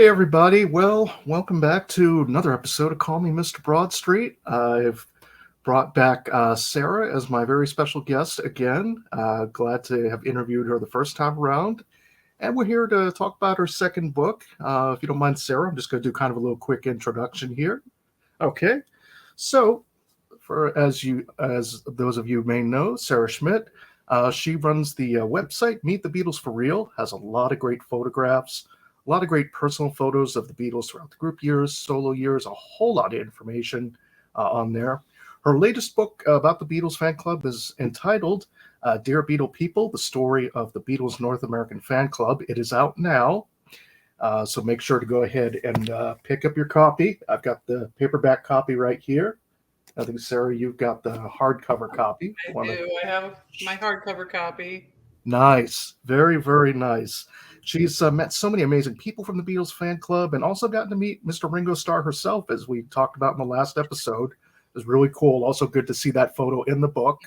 Hey, everybody. Well, welcome back to another episode of Call Me Mr. Broadstreet. I've brought back Sara as my very special guest again. Glad to have interviewed her the first time around. And we're here to talk about her second book. If you don't mind, Sara, I'm just going to do kind of a little quick introduction here. Okay. So, as those of you may know, Sara Schmidt, she runs the website Meet the Beatles for Real, has a lot of great photographs, a lot of great personal photos of the Beatles throughout the group years, solo years, a whole lot of information on there. Her latest book about the Beatles fan club is entitled Dear Beatle People, The Story of the Beatles North American Fan Club. It is out now, so make sure to go ahead and pick up your copy. I've got the paperback copy right here. I think, Sara, you've got the hardcover copy. I do. I have my hardcover copy. Nice. Very, very nice. She's met so many amazing people from the Beatles fan club and also gotten to meet Mr. Ringo Starr herself, as we talked about in the last episode. It was really cool. Also good to see that photo in the book.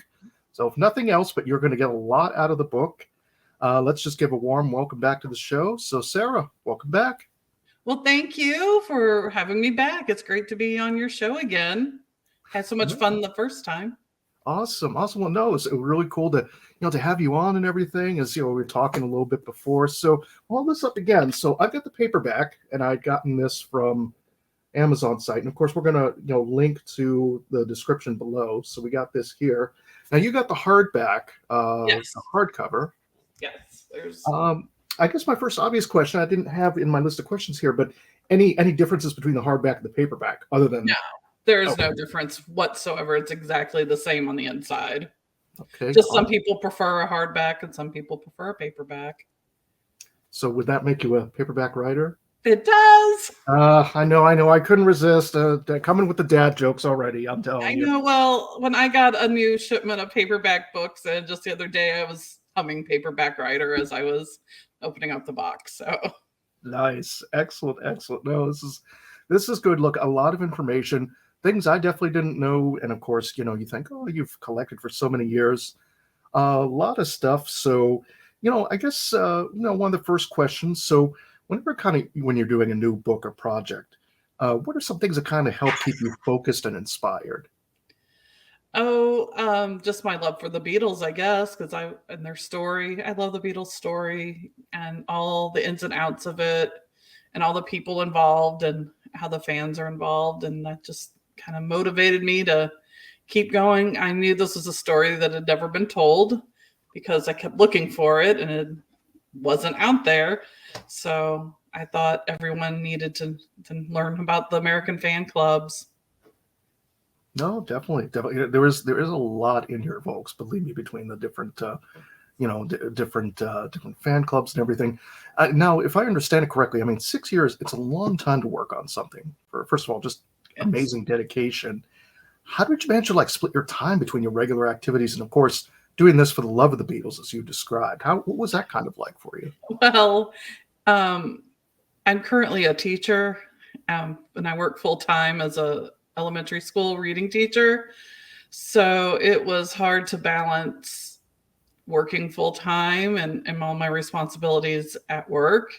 So if nothing else, but you're going to get a lot out of the book, let's just give a warm welcome back to the show. So, Sara, welcome back. Well, thank you for having me back. It's great to be on your show again. Had so much fun the first time. Awesome. Well, no, it's really cool to to have you on and everything. As we were talking a little bit before. So all this up again. So I've got the paperback, and I'd gotten this from Amazon site, and of course we're gonna link to the description below. So we got this here. Now you got the hardback, Yes. the hardcover. Yes. There's. I guess my first obvious question I didn't have in my list of questions here, but any differences between the hardback and the paperback other than No. There is no difference whatsoever. It's exactly the same on the inside. Okay. Just some people prefer a hardback and some people prefer a paperback. So would that make you a paperback writer? It does. I know. I couldn't resist. Coming with the dad jokes already, I'm telling you. I know. Well, when I got a new shipment of paperback books, and just the other day I was humming paperback writer as I was opening up the box. So nice. Excellent. No, this is good. Look, a lot of information. Things I definitely didn't know. And of course, you think, oh, you've collected for so many years. A lot of stuff. So, I guess, one of the first questions. So when you're doing a new book or project, what are some things that kind of help keep you focused and inspired? Just my love for the Beatles, I guess, and their story. I love the Beatles story and all the ins and outs of it and all the people involved and how the fans are involved. And that just kind of motivated me to keep going. I knew this was a story that had never been told because I kept looking for it and it wasn't out there. So I thought everyone needed to learn about the American fan clubs. No, definitely. There is a lot in here, folks. Believe me, between the different, different fan clubs and everything. Now, if I understand it correctly, I mean, 6 years. It's a long time to work on something. First of all, just amazing dedication. How did you manage to split your time between your regular activities and, of course, doing this for the love of the Beatles, as you described? What was that kind of like for you? Well, I'm currently a teacher, and I work full time as a elementary school reading teacher. So it was hard to balance working full time and all my responsibilities at work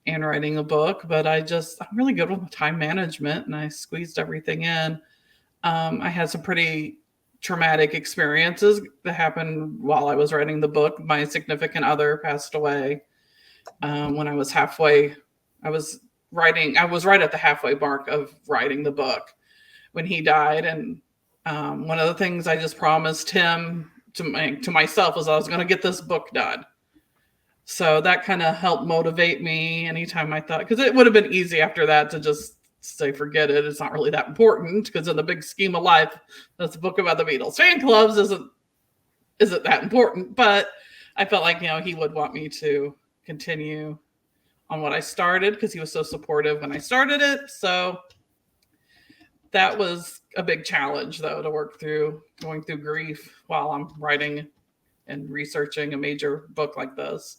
and writing a book. But I'm really good with time management and I squeezed everything in. I had some pretty traumatic experiences that happened while I was writing the book. My significant other passed away when I was halfway. I was right at the halfway mark of writing the book when he died. And one of the things I just promised him to myself was I was going to get this book done. So that kind of helped motivate me anytime I thought, because it would have been easy after that to just say, forget it. It's not really that important because in the big scheme of life, this book about the Beatles fan clubs isn't that important. But I felt like, he would want me to continue on what I started because he was so supportive when I started it. So that was a big challenge, though, to work through, going through grief while I'm writing and researching a major book like this.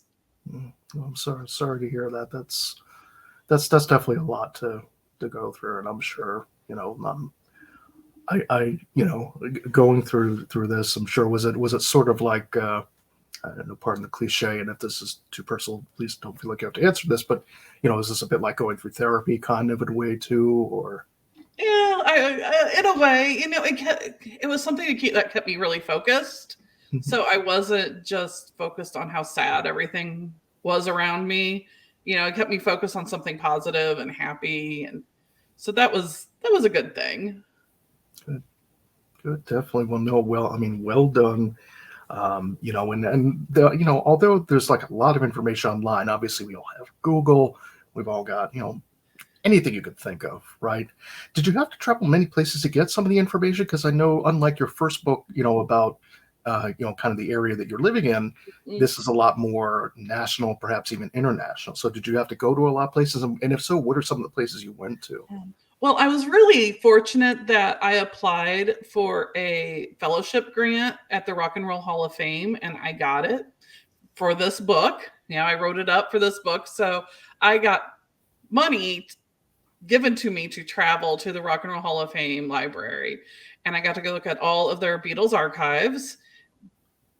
I'm sorry to hear that. That's definitely a lot to go through, and I'm sure I going through this. I'm sure was it sort of like I don't know, pardon the cliche, and if this is too personal, please don't feel like you have to answer this, but, is this a bit like going through therapy kind of in a way too, or? Yeah, in a way, it was something that kept me really focused. So I wasn't just focused on how sad everything was around me. It kept me focused on something positive and happy, and so that was a good thing. Good, good, definitely. Well, no, well done. Although there's like a lot of information online, obviously we all have Google, we've all got, anything you could think of, right? Did you have to travel many places to get some of the information? Because I know, unlike your first book, about, kind of the area that you're living in, Mm. this is a lot more national, perhaps even international. So did you have to go to a lot of places? And if so, what are some of the places you went to? Well, I was really fortunate that I applied for a fellowship grant at the Rock and Roll Hall of Fame, and I got it for this book. I wrote it up for this book. So I got money given to me to travel to the Rock and Roll Hall of Fame library. And I got to go look at all of their Beatles archives.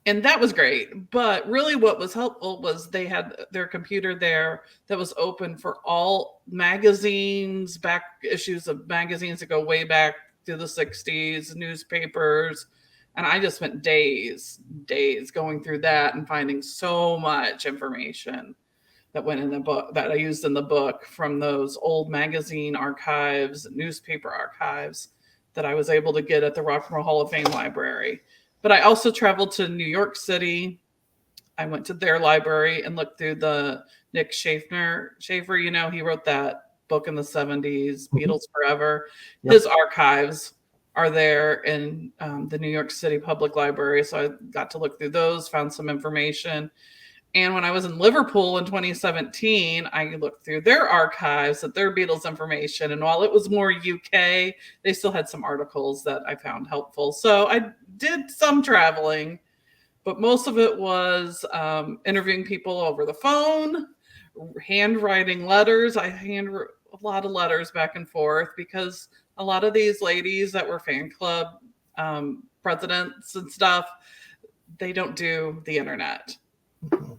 And that was great. But really, what was helpful was they had their computer there that was open for all magazines, back issues of magazines that go way back to the 60s, newspapers. And I just spent days going through that and finding so much information that went in the book that I used in the book from those old magazine archives, newspaper archives that I was able to get at the Rock and Roll Hall of Fame library. But I also traveled to New York City. I went to their library and looked through the Nick Schaefer, he wrote that book in the 70s, Mhm. Beatles Forever. Yep. His archives are there in the New York City Public Library. So I got to look through those, found some information. And when I was in Liverpool in 2017, I looked through their archives at their Beatles information. And while it was more UK, they still had some articles that I found helpful. So I did some traveling, but most of it was interviewing people over the phone, handwriting letters. I handwrote a lot of letters back and forth because a lot of these ladies that were fan club presidents and stuff, they don't do the internet. Mhm.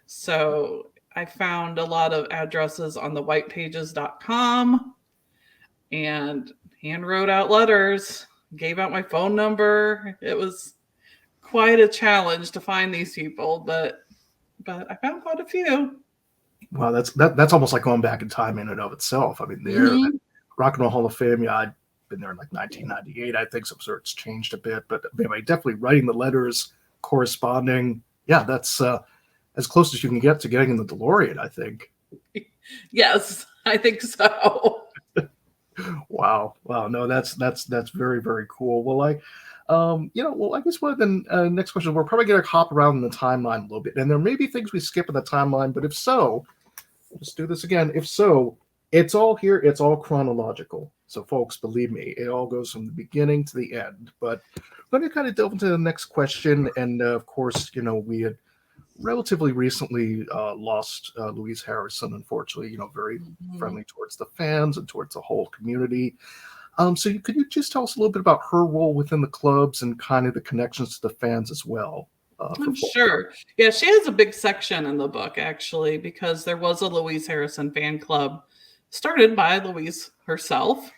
So I found a lot of addresses on the whitepages.com and hand wrote out letters, gave out my phone number. It was quite a challenge to find these people, but I found quite a few. Wow, that's almost like going back in time in and of itself. I mean, there, Mm-hmm. Rock and Roll Hall of Fame. Yeah, I'd been there in like 1998. I think some sort it's changed a bit, but anyway, definitely writing the letters, corresponding. Yeah, that's as close as you can get to getting in the DeLorean, I think. Yes, I think so. Wow, wow, no, that's very very cool. Well, I guess one of the next question, we're probably gonna hop around in the timeline a little bit, and there may be things we skip in the timeline, but if so, let's do this again. If so, it's all here. It's all chronological. So, folks, believe me, it all goes from the beginning to the end. But let me kind of delve into the next question. And of course, we had relatively recently lost Louise Harrison, unfortunately, very Mhm. friendly towards the fans and towards the whole community. So could you just tell us a little bit about her role within the clubs and kind of the connections to the fans as well for I'm folk? sure. Yeah, she has a big section in the book actually because there was a Louise Harrison fan club started by Louise herself.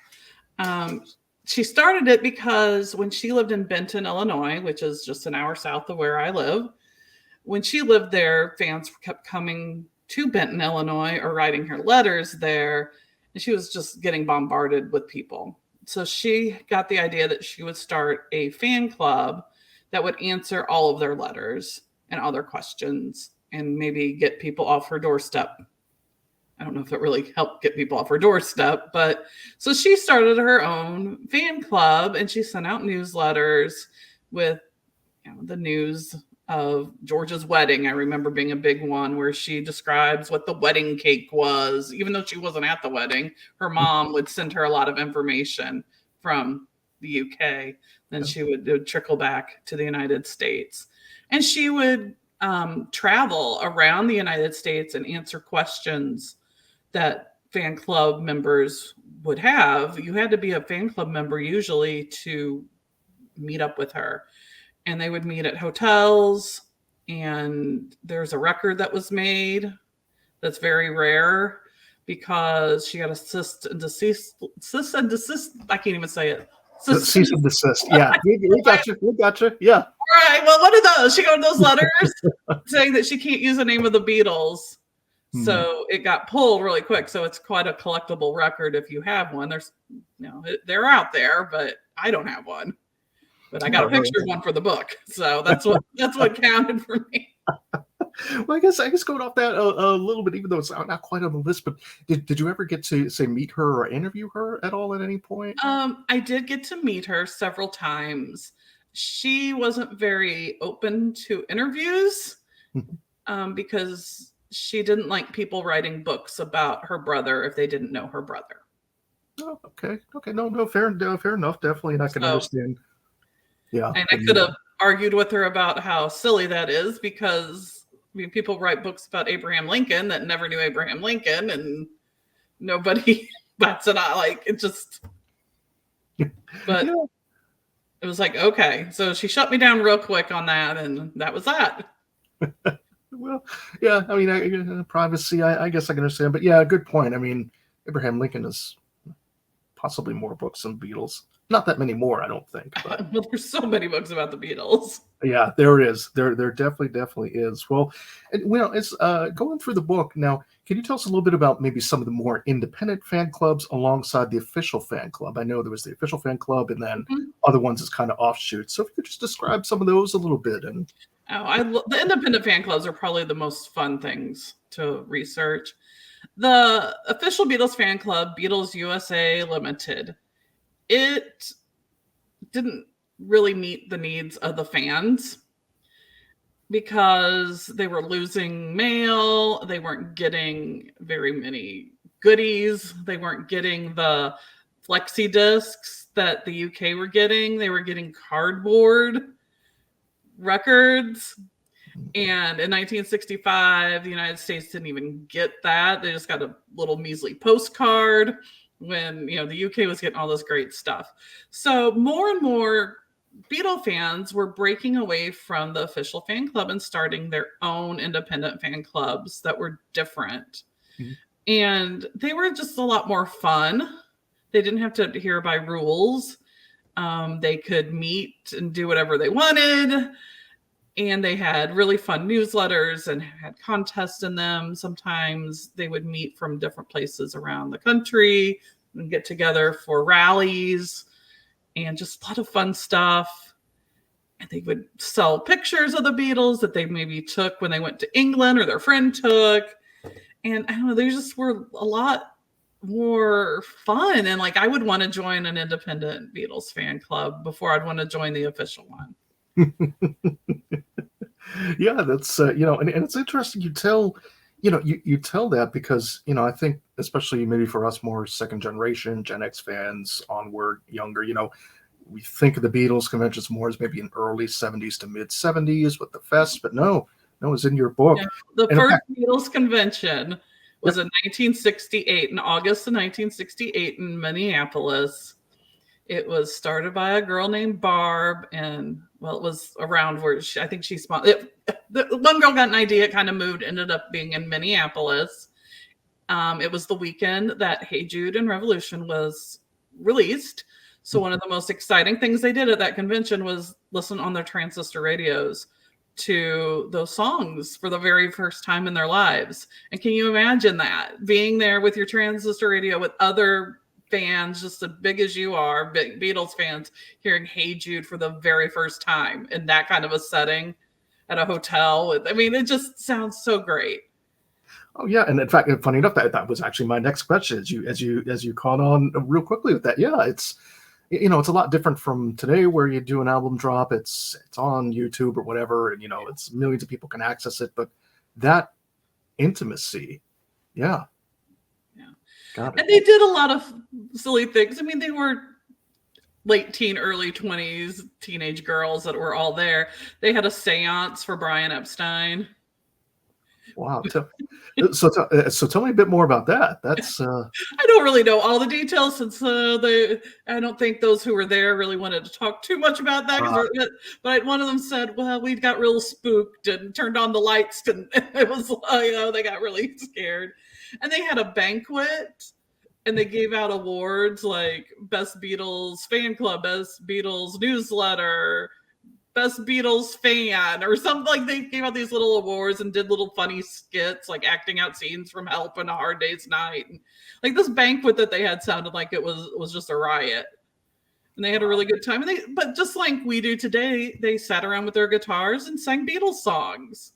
Um, she started it because when she lived in Benton, Illinois, which is just an hour south of where I live, when she lived there, fans kept coming to Benton, Illinois, or writing her letters there, and she was just getting bombarded with people. So she got the idea that she would start a fan club that would answer all of their letters and all their questions and maybe get people off her doorstep. I don't know if it really helped get people off her doorstep, but so she started her own fan club and she sent out newsletters with the news of George's wedding. I remember being a big one where she describes what the wedding cake was, even though she wasn't at the wedding. Her mom would send her a lot of information from the UK. Then Yeah. she would it would trickle back to the United States. And she would travel around the United States and answer questions that fan club members would have. You had to be a fan club member usually to meet up with her, and they would meet at hotels and there's a record that was made that's very rare because she got a cease and desist. I can't even say it. Cease and desist. Yeah, we got you. We got you. Yeah. All right. Well, what are those? She got those letters saying that she can't use the name of the Beatles. So it got pulled really quick. So it's quite a collectible record if you have one. There's, they're out there, but I don't have one. But I got a picture of one for the book. So that's what counted for me. Well, I guess going off that a little bit, even though it's not quite on the list, but did you ever get to say meet her or interview her at all at any point? I did get to meet her several times. She wasn't very open to interviews because she didn't like people writing books about her brother if they didn't know her brother. Oh, okay. No, fair enough. Definitely, and I can understand. Yeah, and I could have argued with her about how silly that is because people write books about Abraham Lincoln that never knew Abraham Lincoln, and nobody bats it out. Like it just, but it was like, okay, so she shut me down real quick on that, and that was that. Well, yeah, I mean, privacy, I guess I can understand, but yeah, good point. I mean, Abraham Lincoln is possibly more books than Beatles. Not that many more, I don't think. But well, there's so many books about the Beatles. Yeah, there is. There definitely is. Well, it's going through the book now. Can you tell us a little bit about maybe some of the more independent fan clubs alongside the official fan club? I know there was the official fan club, and then other ones as kind of offshoots. So if you could just describe some of those a little bit. And the independent fan clubs are probably the most fun things to research. The official Beatles fan club, Beatles USA Limited, it didn't really meet the needs of the fans because they were losing mail. They weren't getting very many goodies. They weren't getting the flexi discs that the UK were getting. They were getting cardboard records. And in 1965, the United States didn't even get that. They just got a little measly postcard when, the UK was getting all this great stuff. So more and more Beatle fans were breaking away from the official fan club and starting their own independent fan clubs that were different. And they were just a lot more fun. They didn't have to adhere by rules. They could meet and do whatever they wanted. And they had really fun newsletters and had contests in them. Sometimes they would meet from different places around the country and get together for rallies and just a lot of fun stuff. And they would sell pictures of the Beatles that they maybe took when they went to England or their friend took. And I don't know, they just were a lot more fun. And I would want to join an independent Beatles fan club before I'd want to join the official one. Yeah, that's and it's interesting. You tell that because I think especially maybe for us more second generation Gen X fans onward younger, we think of the Beatles conventions more as maybe in early 70s to mid 70s with the fest, but no, it's in your book. Yeah, the first Beatles convention was in 1968, in August of 1968 in Minneapolis. It was started by a girl named Barb, and it was around where I think she spawned. One girl got an idea, it kind of moved, ended up being in Minneapolis. It was the weekend that Hey Jude and Revolution was released. So one of the most exciting things they did at that convention was listen on their transistor radios to those songs for the very first time in their lives. And can you imagine that? Being there with your transistor radio with other fans just as big as you are, big Beatles fans, hearing Hey Jude for the very first time in that kind of a setting at a hotel. It just sounds so great. Oh yeah, and in fact, funny enough, that was actually my next question. As you caught on real quickly with that, yeah, it's it's a lot different from today where you do an album drop, it's on YouTube or whatever, and it's millions of people can access it, but that intimacy, yeah. And they did a lot of silly things. They were late teen, early 20s, teenage girls that were all there. They had a seance for Brian Epstein. Wow. So tell me a bit more about that. That's I don't really know all the details since I don't think those who were there really wanted to talk too much about that. But one of them said, "Well, we got real spooked and turned on the lights, and it was they got really scared." And they had a banquet, and they gave out awards like Best Beatles Fan Club, Best Beatles Newsletter, Best Beatles Fan, or something. Like they gave out these little awards and did little funny skits, like acting out scenes from Help and A Hard Day's Night. And like this banquet that they had sounded like it was just a riot. And they had a really good time. But just like we do today, they sat around with their guitars and sang Beatles songs.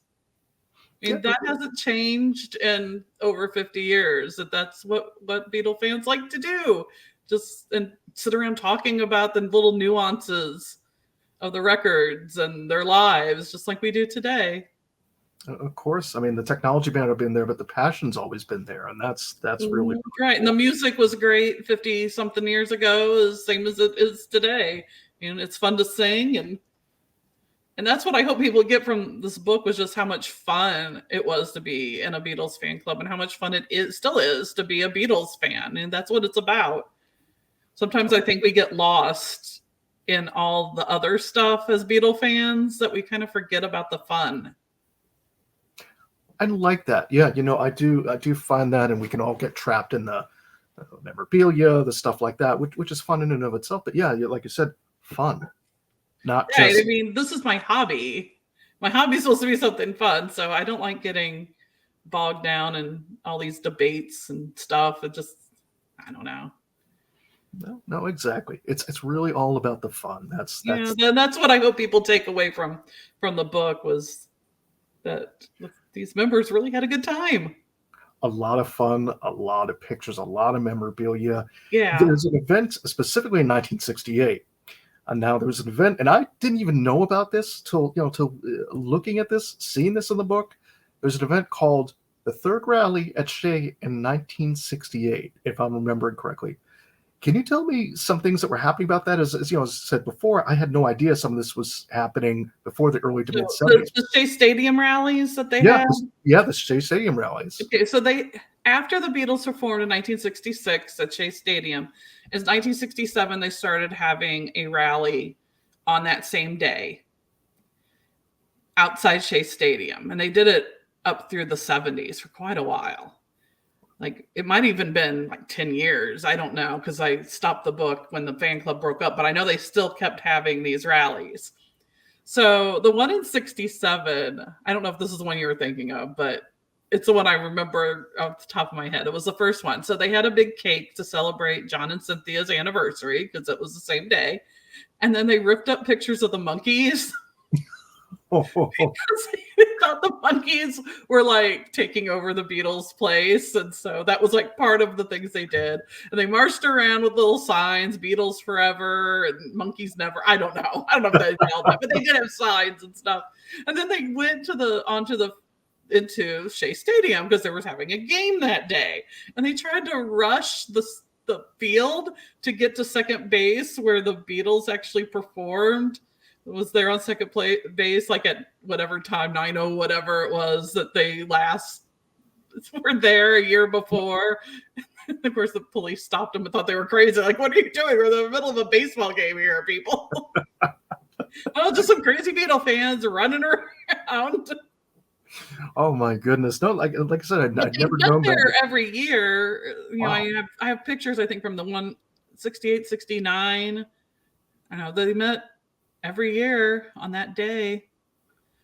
I mean, that hasn't changed in over 50 years. That's what Beatle fans like to do. Just and sit around talking about the little nuances of the records and their lives, just like we do today. Of course. I mean, the technology may not have been there, but the passion's always been there, and that's really right. And the music was great 50 something years ago, as same as it is today. And it's fun to sing, and that's what I hope people get from this book, was just how much fun it was to be in a Beatles fan club, and how much fun it still is to be a Beatles fan. And that's what it's about. Sometimes I think we get lost in all the other stuff as Beatle fans, that we kind of forget about the fun. I like that. Yeah, I do find that, and we can all get trapped in the memorabilia, the stuff like that, which is fun in and of itself. But yeah, like you said, fun. Not right. just. I mean, this is my hobby. My hobby is supposed to be something fun, so I don't like getting bogged down in all these debates and stuff. It just, I don't know. No, exactly. It's really all about the fun. That's what I hope people take away from the book, was that these members really had a good time. A lot of fun, a lot of pictures, a lot of memorabilia. Yeah. There's an event specifically in 1968. And now there was an event, and I didn't even know about this till looking at this, seeing this in the book. There's an event called the Third Rally at Shea in 1968, if I'm remembering correctly. Can you tell me some things that were happening about that? As I said before, I had no idea some of this was happening before the early to mid 70s. The Shea Stadium rallies that they had? The Shea Stadium rallies. Okay, so after the Beatles were formed in 1966 at Shea Stadium, in 1967 they started having a rally on that same day outside Shea Stadium. And they did it up through the 70s for quite a while. Like it might even been like 10 years. I don't know, because I stopped the book when the fan club broke up, but I know they still kept having these rallies. So the one in 67, I don't know if this is the one you were thinking of, but it's the one I remember off the top of my head. It was the first one. So they had a big cake to celebrate John and Cynthia's anniversary, because it was the same day. And then they ripped up pictures of the monkeys. Because they thought the monkeys were like taking over the Beatles' place, and so that was like part of the things they did. And they marched around with little signs, "Beatles forever" and "Monkeys never." I don't know if they yelled that, but they did have signs and stuff. And then they went into Shea Stadium because they were having a game that day, and they tried to rush the field to get to second base where the Beatles actually performed. Was there on second base, like at whatever time, 9:00, whatever it was, that they last were there a year before. Of course, the police stopped them and thought they were crazy. Like, what are you doing? We're in the middle of a baseball game here, people. Oh, just some crazy Beatle fans running around. Oh my goodness! No, like I said, I'd never known there that. Every year. Wow. I have pictures, I think, from the one 68, 69. I know they met every year on that day.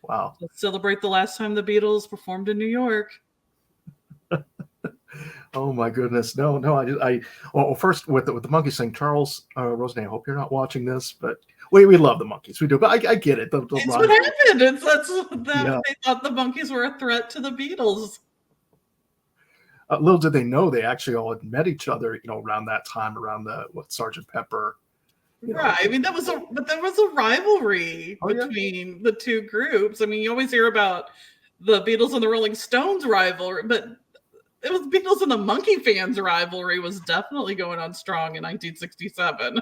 Wow. To celebrate the last time the Beatles performed in New York. Oh my goodness. No. Well, first with the Monkeys thing, Charles Rosenay, I hope you're not watching this, but we love the Monkeys. We do, but I get it. It's what happened. They thought the Monkeys were a threat to the Beatles. Little did they know they actually all had met each other, around that time, around the Sgt. Pepper. Right. I mean, there was a rivalry between the two groups. I mean, you always hear about the Beatles and the Rolling Stones rivalry, but it was Beatles and the Monkey fans rivalry was definitely going on strong in 1967.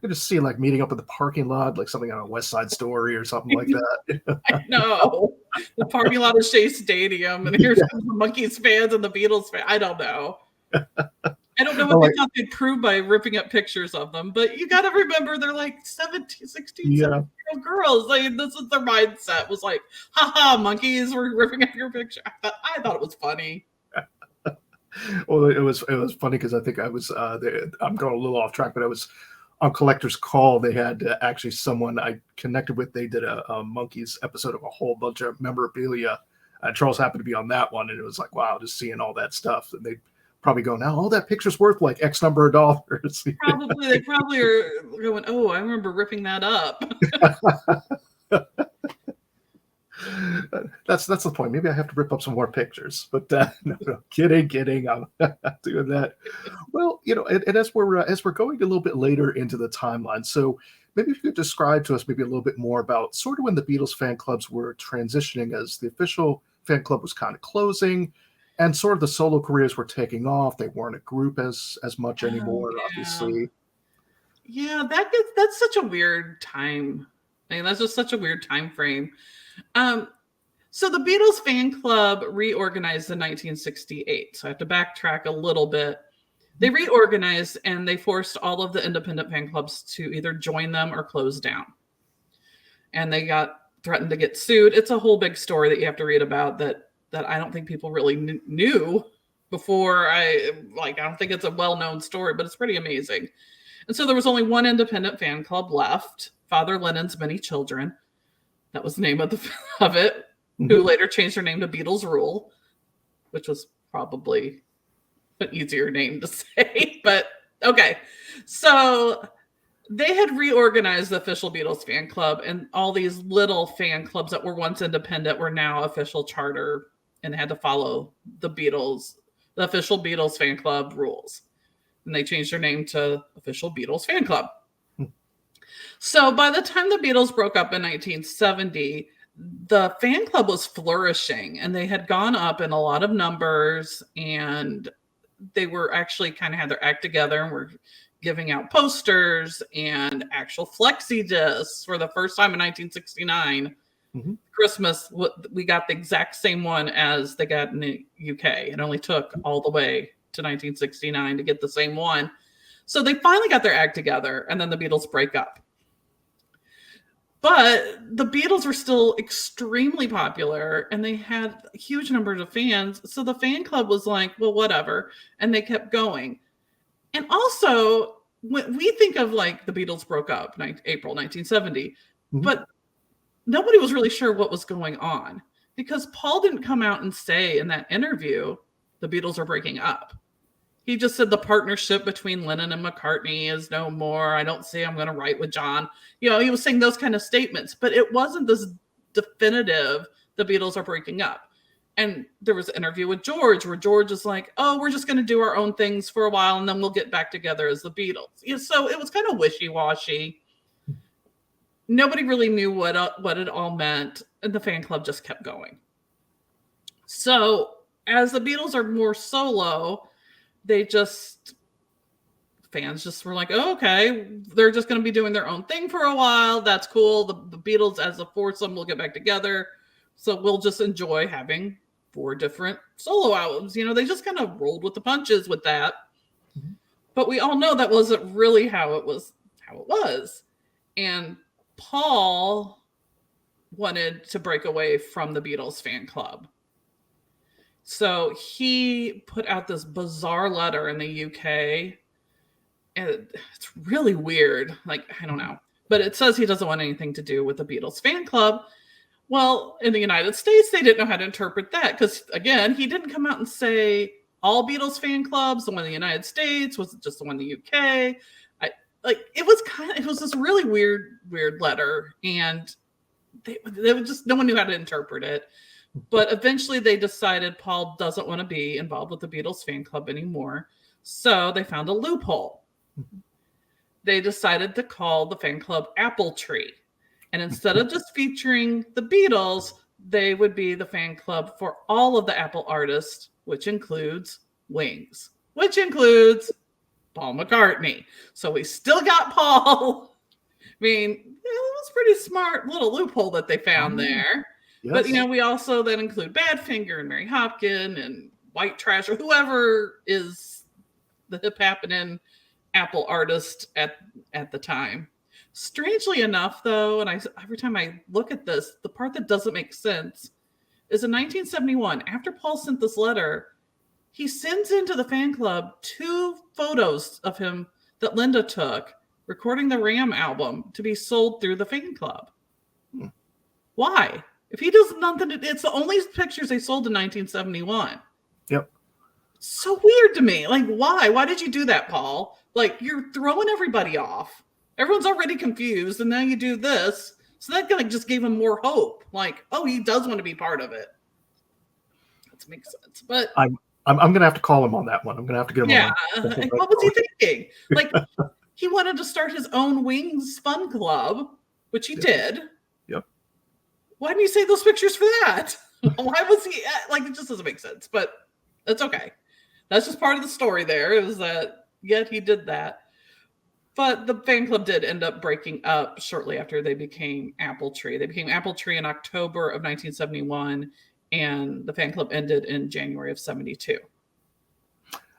I just see like meeting up in the parking lot, like something on a West Side Story or something like that. I know. The parking lot of Shea Stadium, and here's the Monkees fans and the Beatles fans. I don't know. I don't know what they thought they'd prove by ripping up pictures of them, but you got to remember they're like 17, 16, 17-year-old girls. Like, this is their mindset, was like, haha, Monkees, we're ripping up your picture. I thought it was funny. Well, it was funny because I think I was I'm going a little off track, but I was on Collector's Call. They had actually someone I connected with. They did a Monkees episode of a whole bunch of memorabilia. Charles happened to be on that one, and it was like, wow, just seeing all that stuff. And they probably go, now all that picture's worth like X number of dollars. They probably are going, oh, I remember ripping that up. That's the point. Maybe I have to rip up some more pictures, but no, kidding. I'm not doing that. Well, and as we're going a little bit later into the timeline, so maybe if you could describe to us maybe a little bit more about sort of when the Beatles fan clubs were transitioning, as the official fan club was kind of closing, and sort of the solo careers were taking off. They weren't a group as much anymore, obviously. Yeah, that's such a weird time. I mean, that's just such a weird time frame. So the Beatles fan club reorganized in 1968. So I have to backtrack a little bit. They reorganized and they forced all of the independent fan clubs to either join them or close down. And they got threatened to get sued. It's a whole big story that you have to read about that I don't think people really knew before. I don't think it's a well-known story, but it's pretty amazing. And so there was only one independent fan club left, Father Lennon's Many Children. That was the name of it, who later changed their name to Beatles Rule, which was probably an easier name to say, but okay. So they had reorganized the official Beatles fan club, and all these little fan clubs that were once independent were now official charter and had to follow the official Beatles fan club rules. And they changed their name to Official Beatles Fan Club. So by the time the Beatles broke up in 1970, the fan club was flourishing, and they had gone up in a lot of numbers, and they were actually kind of had their act together and were giving out posters and actual flexi discs for the first time in 1969. Christmas, we got the exact same one as they got in the UK. It only took all the way to 1969 to get the same one. So they finally got their act together, and then the Beatles break up. But the Beatles were still extremely popular, and they had huge numbers of fans. So the fan club was like, well, whatever. And they kept going. And also, when we think of like the Beatles broke up April 1970, but nobody was really sure what was going on, because Paul didn't come out and say in that interview, the Beatles are breaking up. He just said the partnership between Lennon and McCartney is no more. I don't say I'm going to write with John. He was saying those kind of statements, but it wasn't this definitive, the Beatles are breaking up. And there was an interview with George where George is like, oh, we're just going to do our own things for a while, and then we'll get back together as the Beatles. So it was kind of wishy-washy. Nobody really knew what it all meant, and the fan club just kept going. So as the Beatles are more solo, fans just were like, oh, okay, they're just going to be doing their own thing for a while. That's cool. The Beatles as a foursome will get back together. So we'll just enjoy having 4 different solo albums. They just kind of rolled with the punches with that. But we all know that wasn't really how it was. And Paul wanted to break away from the Beatles fan club. So he put out this bizarre letter in the UK. And it's really weird. I don't know. But it says he doesn't want anything to do with the Beatles fan club. Well, in the United States, they didn't know how to interpret that. Because, again, he didn't come out and say all Beatles fan clubs, the one in the United States, was it just the one in the UK? It was this really weird letter. And they just, no one knew how to interpret it. But eventually they decided Paul doesn't want to be involved with the Beatles fan club anymore. So they found a loophole. They decided to call the fan club Apple Tree. And instead of just featuring the Beatles, they would be the fan club for all of the Apple artists, which includes Wings, which includes Paul McCartney. So we still got Paul. I mean, it was pretty smart little loophole that they found there. Yes. But, we also then include Badfinger and Mary Hopkin and White Trash or whoever is the hip happening Apple artist at the time. Strangely enough, though, and every time I look at this, the part that doesn't make sense is in 1971, after Paul sent this letter, he sends into the fan club 2 photos of him that Linda took recording the Ram album to be sold through the fan club. Why? If he does nothing, it's the only pictures they sold in 1971. Yep. So weird to me. Like, why? Why did you do that, Paul? Like, you're throwing everybody off. Everyone's already confused, and now you do this. So that kind of just gave him more hope. Like, oh, he does want to be part of it. That makes sense. But I'm going to have to call him on that one. I'm going to have to get him yeah. on. What was he thinking? Like, he wanted to start his own Wings Fun Club, which he did. Yep. Why didn't you save those pictures for that? Why was he like? It just doesn't make sense. But it's okay. That's just part of the story. There is that. Yet he did that. But the fan club did end up breaking up shortly after they became Apple Tree. They became Apple Tree in October of 1971, and the fan club ended in January of 72.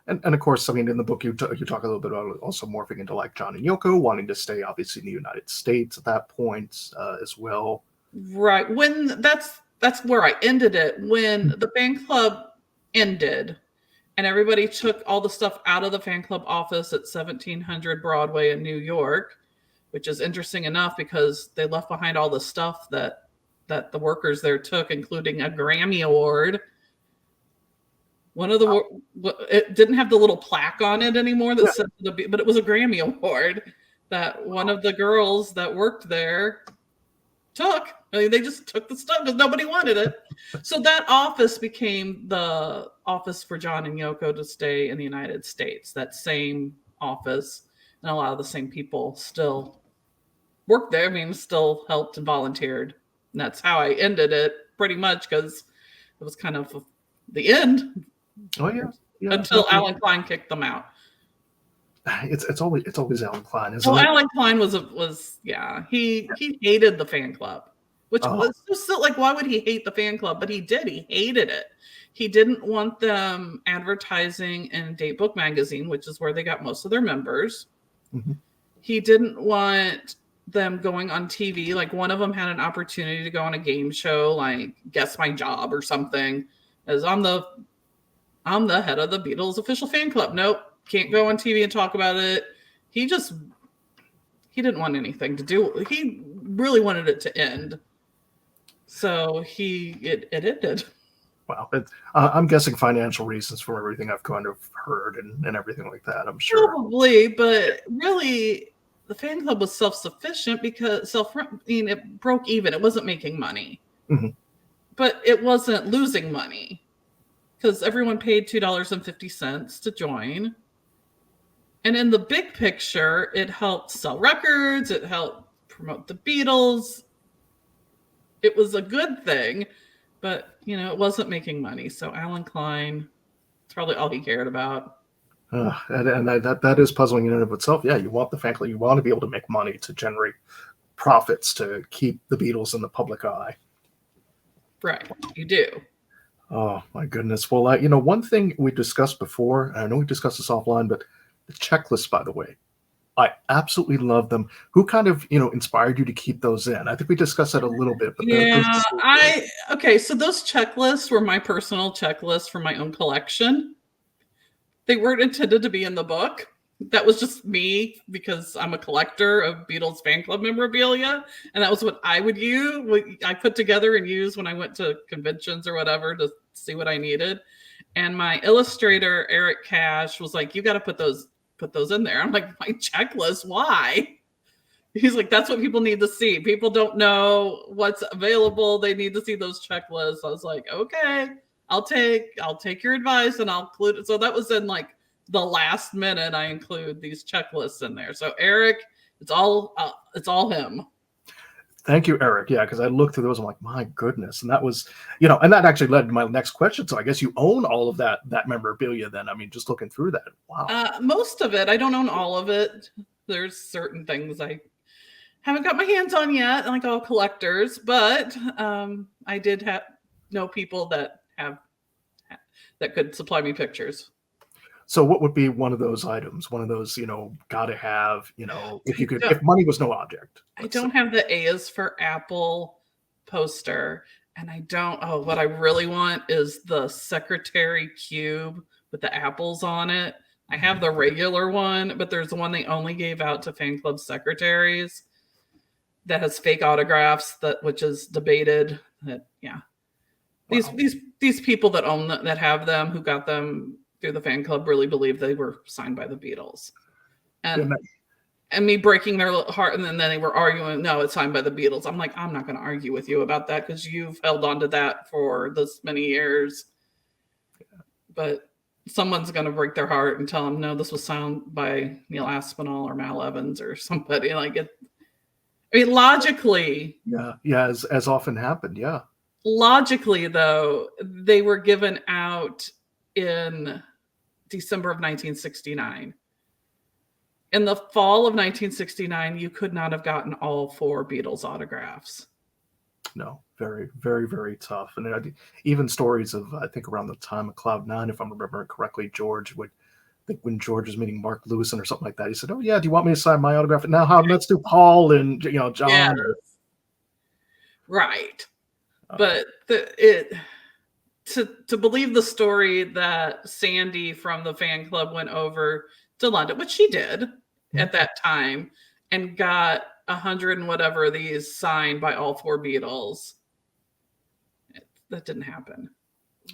And of course, I mean, in the book, you talk a little bit about also morphing into like John and Yoko, wanting to stay obviously in the United States at that point as well. Right. When that's where I ended it. When the fan club ended, and everybody took all the stuff out of the fan club office at 1700 Broadway in New York, which is interesting enough because they left behind all the stuff that the workers there took, including a Grammy Award. One of the it didn't have the little plaque on it anymore that said but it was a Grammy Award that one of the girls that worked there took. I mean, they just took the stuff because nobody wanted it. So that office became the office for John and Yoko to stay in the United States. That same office, and a lot of the same people still worked there. I mean, still helped and volunteered. And that's how I ended it pretty much because it was kind of the end. Oh yeah. Until Alan Klein kicked them out. It's always Alan Klein, isn't it? Alan Klein was he hated the fan club, which was just like, why would he hate the fan club? But he did. He hated it. He didn't want them advertising in Date Book magazine, which is where they got most of their members. Mm-hmm. He didn't want them going on TV. Like one of them had an opportunity to go on a game show, like Guess My Job or something. As I'm the head of the Beatles official fan club. Nope. Can't go on TV and talk about it. He didn't want anything to do. He really wanted it to end. So it ended. Wow. I'm guessing financial reasons for everything I've kind of heard and everything like that, I'm sure. Probably, but really the fan club was self-sufficient because it broke even. It wasn't making money. Mm-hmm. But it wasn't losing money because everyone paid $2.50 to join. And in the big picture, it helped sell records. It helped promote the Beatles. It was a good thing, but, it wasn't making money. So Alan Klein, it's probably all he cared about. And that is puzzling in and of itself. Yeah, you want the fan club. You want to be able to make money to generate profits to keep the Beatles in the public eye. Right, you do. Oh, my goodness. Well, one thing we discussed before, and I know we discussed this offline, but the checklists, by the way, I absolutely love them. Who kind of, inspired you to keep those in? I think we discussed that a little bit. But so those checklists were my personal checklists for my own collection. They weren't intended to be in the book. That was just me because I'm a collector of Beatles fan club memorabilia. And that was what I would use. I put together and use when I went to conventions or whatever to see what I needed. And my illustrator, Eric Cash, was like, you got to put those in there. I'm like, my checklist, why? He's like, that's what people need to see. People don't know what's available. They need to see those checklists. I was like, okay, I'll take your advice and I'll include it. So that was in like the last minute. I include these checklists in there. So Eric, it's all him. Thank you, Eric. Yeah, because I looked through those. I'm like, my goodness, and that was, and that actually led to my next question. So I guess you own all of that memorabilia. Then, I mean, just looking through that, wow. Most of it. I don't own all of it. There's certain things I haven't got my hands on yet, like all collectors, but I did know people that could supply me pictures. So, what would be one of those items? One of those, gotta have, I if money was no object. I don't have the A is for Apple poster, and I don't. Oh, what I really want is the secretary cube with the apples on it. I have the regular one, but there's the one they only gave out to fan club secretaries that has fake autographs, which is debated. That yeah, wow. These people that own that have them, who got them through the fan club, really believe they were signed by the Beatles, and me breaking their heart, and then they were arguing, no, it's signed by the Beatles. I'm like, I'm not going to argue with you about that because you've held on to that for this many years. But someone's going to break their heart and tell them, no, this was signed by Neil Aspinall or Mal Evans or somebody like it. I mean, logically. Yeah, as often happened, yeah. Logically, though, they were given out in December of 1969. In the fall of 1969, you could not have gotten all 4 Beatles autographs. No, very, very, very tough. And even stories of, I think around the time of Cloud 9, if I'm remembering correctly, George would, I think when George was meeting Mark Lewison or something like that, he said, oh yeah, do you want me to sign my autograph? Now let's do Paul and, John. Yes. Right. But to believe the story that Sandy from the fan club went over to London, which she did at that time, and got 100 and whatever of these signed by all 4 Beatles. That didn't happen.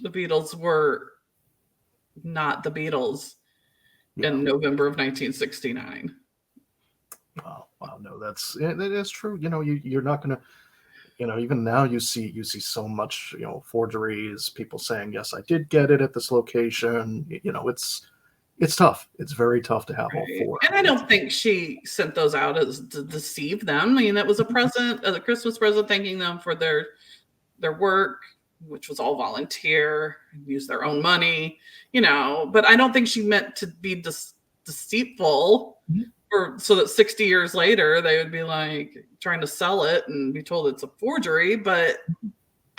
The Beatles were not the Beatles in November of 1969. Wow, no, that is true. You're not going to. Even now you see so much, forgeries, people saying, yes, I did get it at this location. It's tough. It's very tough to have all 4. And I don't think she sent those out as to deceive them. I mean, that was a present, a Christmas present, thanking them for their work, which was all volunteer, use their own money, but I don't think she meant to be deceitful. So that 60 years later they would be like trying to sell it and be told it's a forgery. But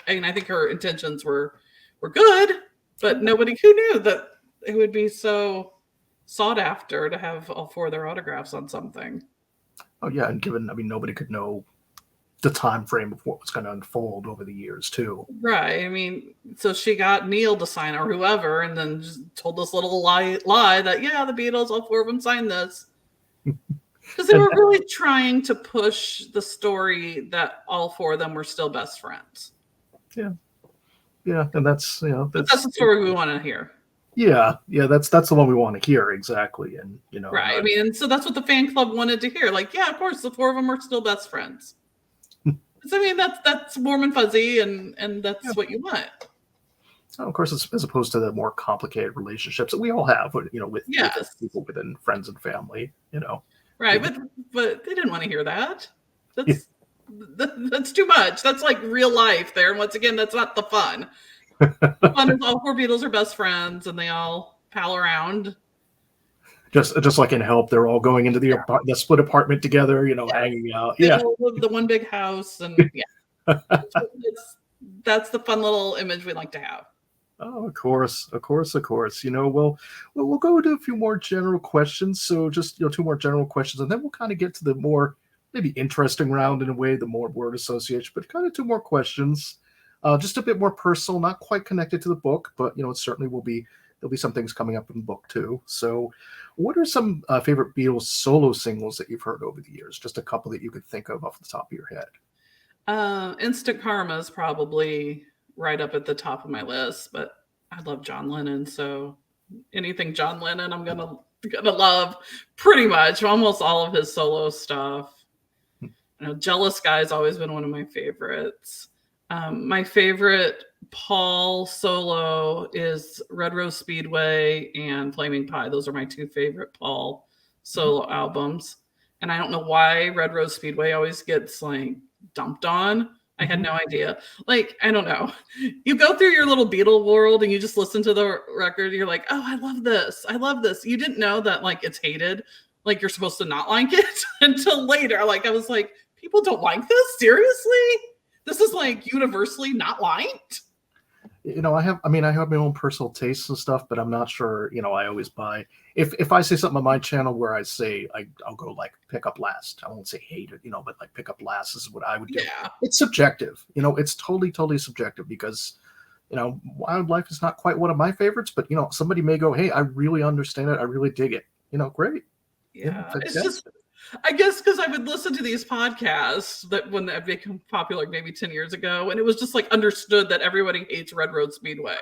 I mean, I think her intentions were good, but nobody who knew that it would be so sought after to have all 4 of their autographs on something. Oh yeah, and nobody could know the time frame of what was going to unfold over the years too. Right. I mean, so she got Neil to sign or whoever, and then just told this little lie that the Beatles, all 4 of them signed this. Because they were really trying to push the story that all 4 of them were still best friends. Yeah, and that's that's the story we want to hear. Yeah, that's the one we want to hear, exactly. And right. I mean, and so that's what the fan club wanted to hear. Like, yeah, of course, the 4 of them are still best friends. I mean, that's warm and fuzzy, and that's what you want. Of course, as opposed to the more complicated relationships that we all have, with people within friends and family, Right, but they didn't want to hear that. That's too much. That's like real life there, and once again, that's not the fun. The fun is all 4 Beatles are best friends, and they all pal around. Just like in Help, they're all going into the split apartment together, hanging out. They all live the one big house, and that's the fun little image we like to have. Oh, of course. Well, we'll go into a few more general questions. So just 2 more general questions, and then we'll kind of get to the more maybe interesting round in a way, the more word association. But kind of 2 more questions, just a bit more personal, not quite connected to the book, but it certainly will be. There'll be some things coming up in the book too. So, what are some favorite Beatles solo singles that you've heard over the years? Just a couple that you could think of off the top of your head. Instant Karma is probably right up at the top of my list, but I love John Lennon, so anything John Lennon I'm gonna love pretty much almost all of his solo stuff. Jealous Guy has always been one of my favorites. My favorite Paul solo is Red Rose Speedway and Flaming Pie. Those are my 2 favorite Paul solo albums. And I don't know why Red Rose Speedway always gets like dumped on. I had no idea. Like, I don't know. You go through your little Beatle world and you just listen to the record. You're like, oh, I love this. I love this. You didn't know that like it's hated. Like you're supposed to not like it until later. Like I was like, people don't like this? Seriously? This is like universally not liked? I have my own personal tastes and stuff, but I'm not sure, I always buy if I say something on my channel where I say I'll go like pick up last. I won't say hate it, but like pick up last is what I would do. Yeah. It's subjective, it's totally subjective because wildlife is not quite one of my favorites, but somebody may go, hey, I really understand it, I really dig it. Great. Yeah. It's just, I guess because I would listen to these podcasts that when they became popular like maybe 10 years ago, and it was just like understood that everybody hates Red Road Speedway.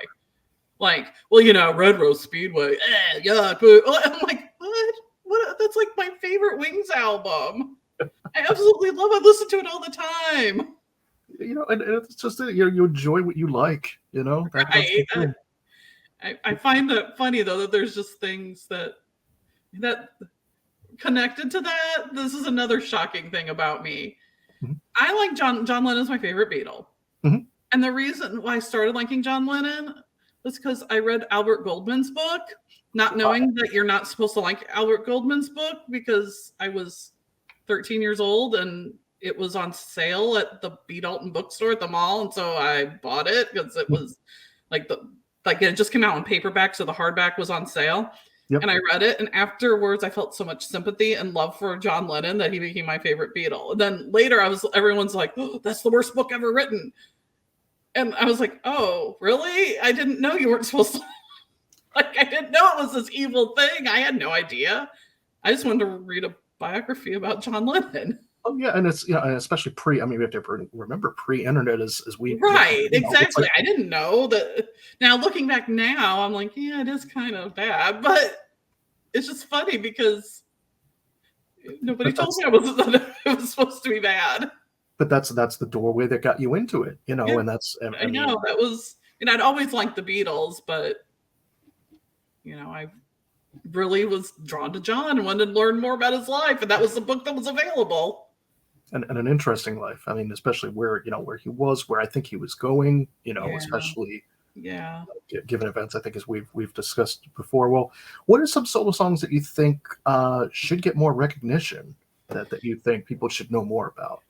Like, well, Red Road Speedway, yuck. I'm like, what? What? That's like my favorite Wings album. I absolutely love it. I listen to it all the time. And it's just you enjoy what you like. Right. I find that funny though that there's just things that connected to that. This is another shocking thing about me. Mm-hmm. I like John Lennon's my favorite Beatle. Mm-hmm. And the reason why I started liking John Lennon was because I read Albert Goldman's book, not knowing that you're not supposed to like Albert Goldman's book because I was 13 years old and it was on sale at the B. Dalton bookstore at the mall. And so I bought it because it was like it just came out in paperback. So the hardback was on sale. Yep. And I read it, and afterwards, I felt so much sympathy and love for John Lennon that he became my favorite Beatle. And then later, everyone's like, "Oh, that's the worst book ever written," and I was like, "Oh, really? I didn't know you weren't supposed to." Like, I didn't know it was this evil thing. I had no idea. I just wanted to read a biography about John Lennon. Oh yeah, and it's and especially we have to remember pre-internet as we right exactly. Like, I didn't know that. Now looking back now, I'm like, yeah, it is kind of bad, but it's just funny because nobody told me it was supposed to be bad. But that's the doorway that got you into it, and that's I know that was, I'd always liked the Beatles, but I really was drawn to John and wanted to learn more about his life, and that was the book that was available. And an interesting life. I mean, especially where he was, where I think he was going. Especially given events. I think as we've discussed before. Well, what are some solo songs that you think should get more recognition? That you think people should know more about?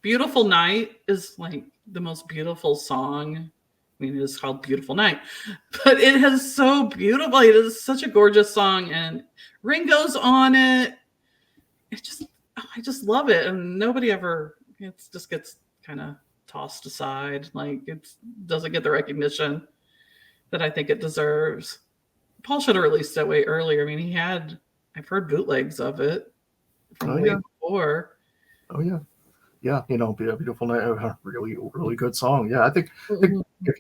Beautiful Night is like the most beautiful song. I mean, it's called Beautiful Night, but it is so beautiful. It is such a gorgeous song, and Ringo's on it. I just love it, and nobody ever. It just gets kind of tossed aside. Like it doesn't get the recognition that I think it deserves. Paul should have released it way earlier. I mean, I've heard bootlegs of it from way before. Oh yeah. Yeah, Beautiful Night, really, really good song. Yeah, I think if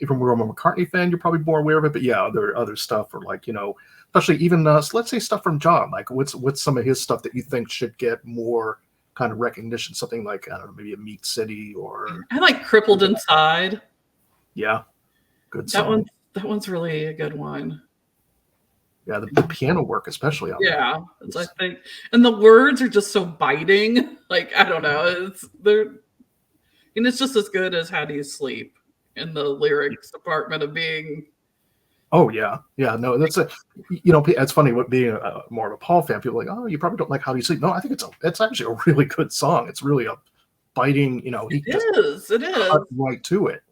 you're a McCartney fan, you're probably more aware of it. But yeah, there are other stuff, or like especially even let's say stuff from John. Like, what's some of his stuff that you think should get more kind of recognition? Something like, I don't know, maybe a Meat City, or I like Crippled Inside. Yeah, good song. That one's really a good one. Yeah, the piano work, especially on that. I think, and the words are just so biting. Like, I don't know, it's just as good as How Do You Sleep in the lyrics department of being. Oh yeah, no, that's it's funny what being more of a Paul fan. People are like, oh, you probably don't like How Do You Sleep. No, I think it's actually a really good song. It's really a biting. It is right to it.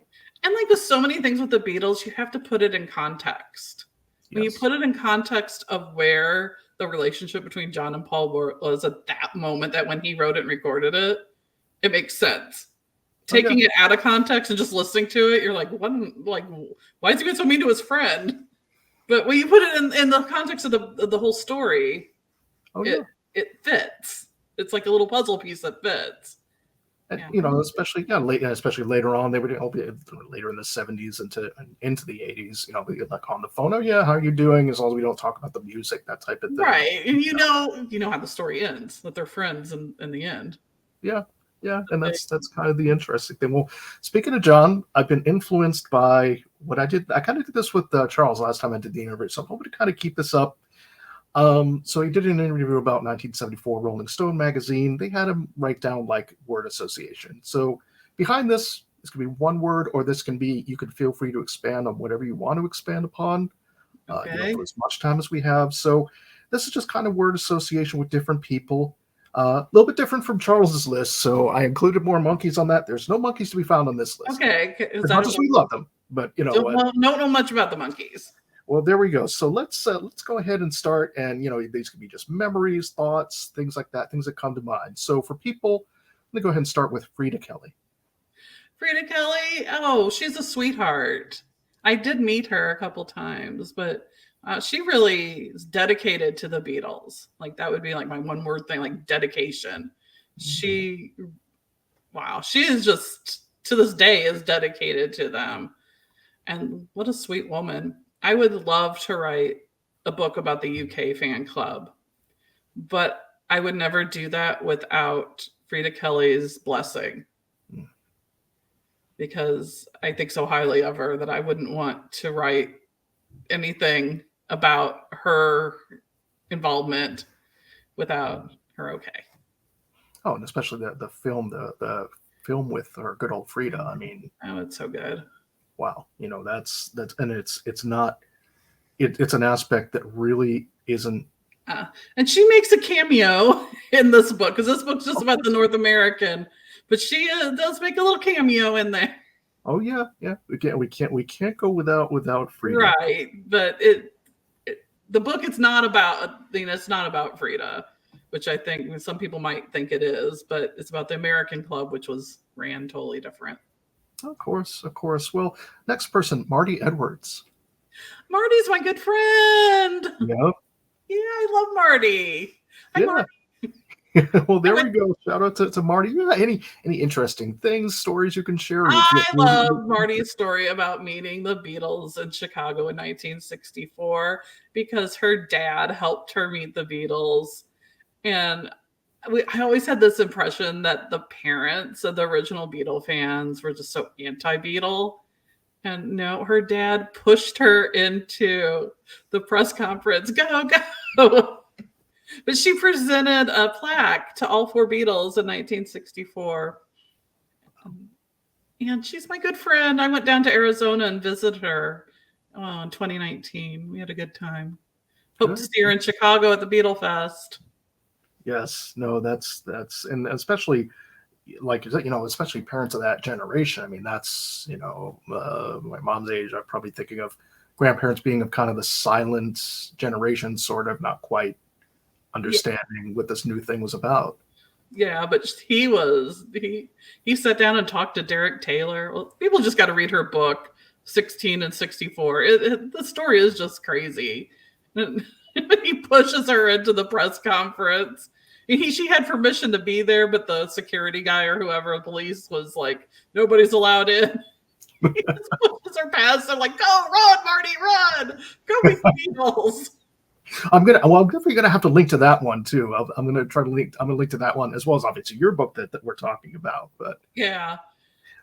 And like with so many things with the Beatles, you have to put it in context. When you put it in context of where the relationship between John and Paul was at that moment, that when he wrote it and recorded it, it makes sense. Taking it out of context and just listening to it, you're like, what? Like, why is he being so mean to his friend? But when you put it in the context of the whole story, it fits. It's like a little puzzle piece that fits. And, especially later on, they would later in the 70s into the 80s. Like on the phone. Oh yeah, how are you doing? As long as we don't talk about the music, that type of thing. Right, and you know how the story ends, that they're friends in the end. Yeah, and that's kind of the interesting thing. Well, speaking of John, I've been influenced by what I did. I kind of did this with Charles last time I did the interview, so I'm hoping to kind of keep this up. So he did an interview about 1974 Rolling Stone magazine. They had him write down like word association. So behind this can be one word, or this can be, you can feel free to expand on whatever you want to expand upon, Okay. for as much time as we have. So this is just kind of word association with different people. A little bit different from Charles's list, so I included more monkeys on that. There's no monkeys to be found on this list. Okay. As much as we love them, but you know don't, what? don't know much about the monkeys. Well, there we go. So let's go ahead and start. And these could be just memories, thoughts, things like that, things that come to mind. So for people, I'm gonna go ahead and start with Frida Kelly. Frida Kelly, oh, she's a sweetheart. I did meet her a couple times, but she really is dedicated to the Beatles. Like that would be like my one word thing, like dedication. She is just to this day is dedicated to them. And what a sweet woman. I would love to write a book about the UK fan club, but I would never do that without Frida Kelly's blessing, because I think so highly of her that I wouldn't want to write anything about her involvement without her okay. Oh, and especially the film, the film with her, good old Frida. I mean, oh, it's so good. Wow, that's and it's not it's an aspect that really isn't. And she makes a cameo in this book, because this book's just about the North American, but she does make a little cameo in there. Oh yeah, we can't go without Frida, right? But the book, it's not about Frida, which I think some people might think it is, but it's about the American club, which ran totally different. Of course. Well, next person, Marty Edwards. Marty's my good friend. Yep. Yeah, I love Marty. Hi, yeah. Marty. Well, there we go. Shout out to Marty. Yeah, any interesting things, stories you can share? I love Marty's story about meeting the Beatles in Chicago in 1964, because her dad helped her meet the Beatles. And I always had this impression that the parents of the original Beatle fans were just so anti-Beatle. And no, her dad pushed her into the press conference. Go. But she presented a plaque to all four Beatles in 1964. And she's my good friend. I went down to Arizona and visited her in 2019. We had a good time. Hope to see her in Chicago at the Beatle Fest. Yes, no, that's and especially especially parents of that generation. I mean, that's my mom's age. I'm probably thinking of grandparents being of kind of the silent generation, sort of not quite understanding what this new thing was about. Yeah, but he sat down and talked to Derek Taylor. Well, people just got to read her book, 16 and 64. The story is just crazy. He pushes her into the press conference. She had permission to be there, but the security guy or whoever, police, was like, nobody's allowed in. He just pushes her past. I'm like, go, run, Marty, run. Go meet the Beatles. I'm definitely gonna have to link to that one too. I'm gonna link to that one, as well as obviously your book that we're talking about. But yeah,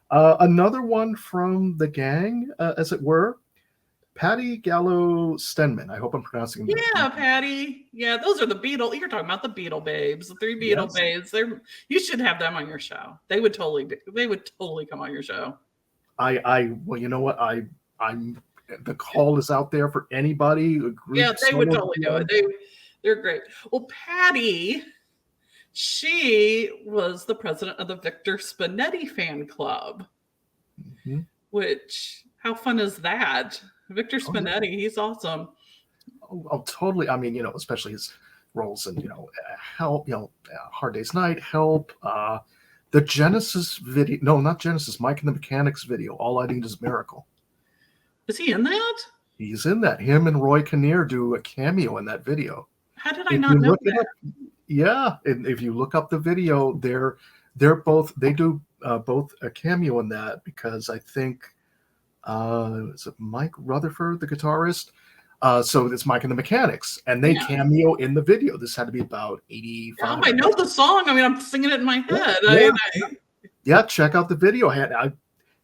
another one from the gang, as it were, Patty Gallo Stenman. I hope I'm pronouncing that. Yeah, Patty. Yeah, those are the Beatle. You're talking about the Beatle babes, the three Beatle babes. You should have them on your show. They would totally come on your show. Well, you know what? I'm the call is out there for anybody. Yeah, they would totally do it. They're great. Well, Patty, she was the president of the Victor Spinetti fan club. Mm-hmm. Which, how fun is that? Victor Spinetti, he's awesome. Oh, totally. I mean, especially his roles in, Help, Hard Day's Night, Help, the Genesis video. No, not Genesis. Mike and the Mechanics video. All I Need Is a Miracle. Is he in that? He's in that. Him and Roy Kinnear do a cameo in that video. How did I not know that? Yeah, and if you look up the video, they do both a cameo in that, because I think is it Mike Rutherford, the guitarist? So it's Mike and the Mechanics, and they cameo in the video. This had to be about 85. I know the song. I mean, I'm singing it in my head. Yeah, check out the video.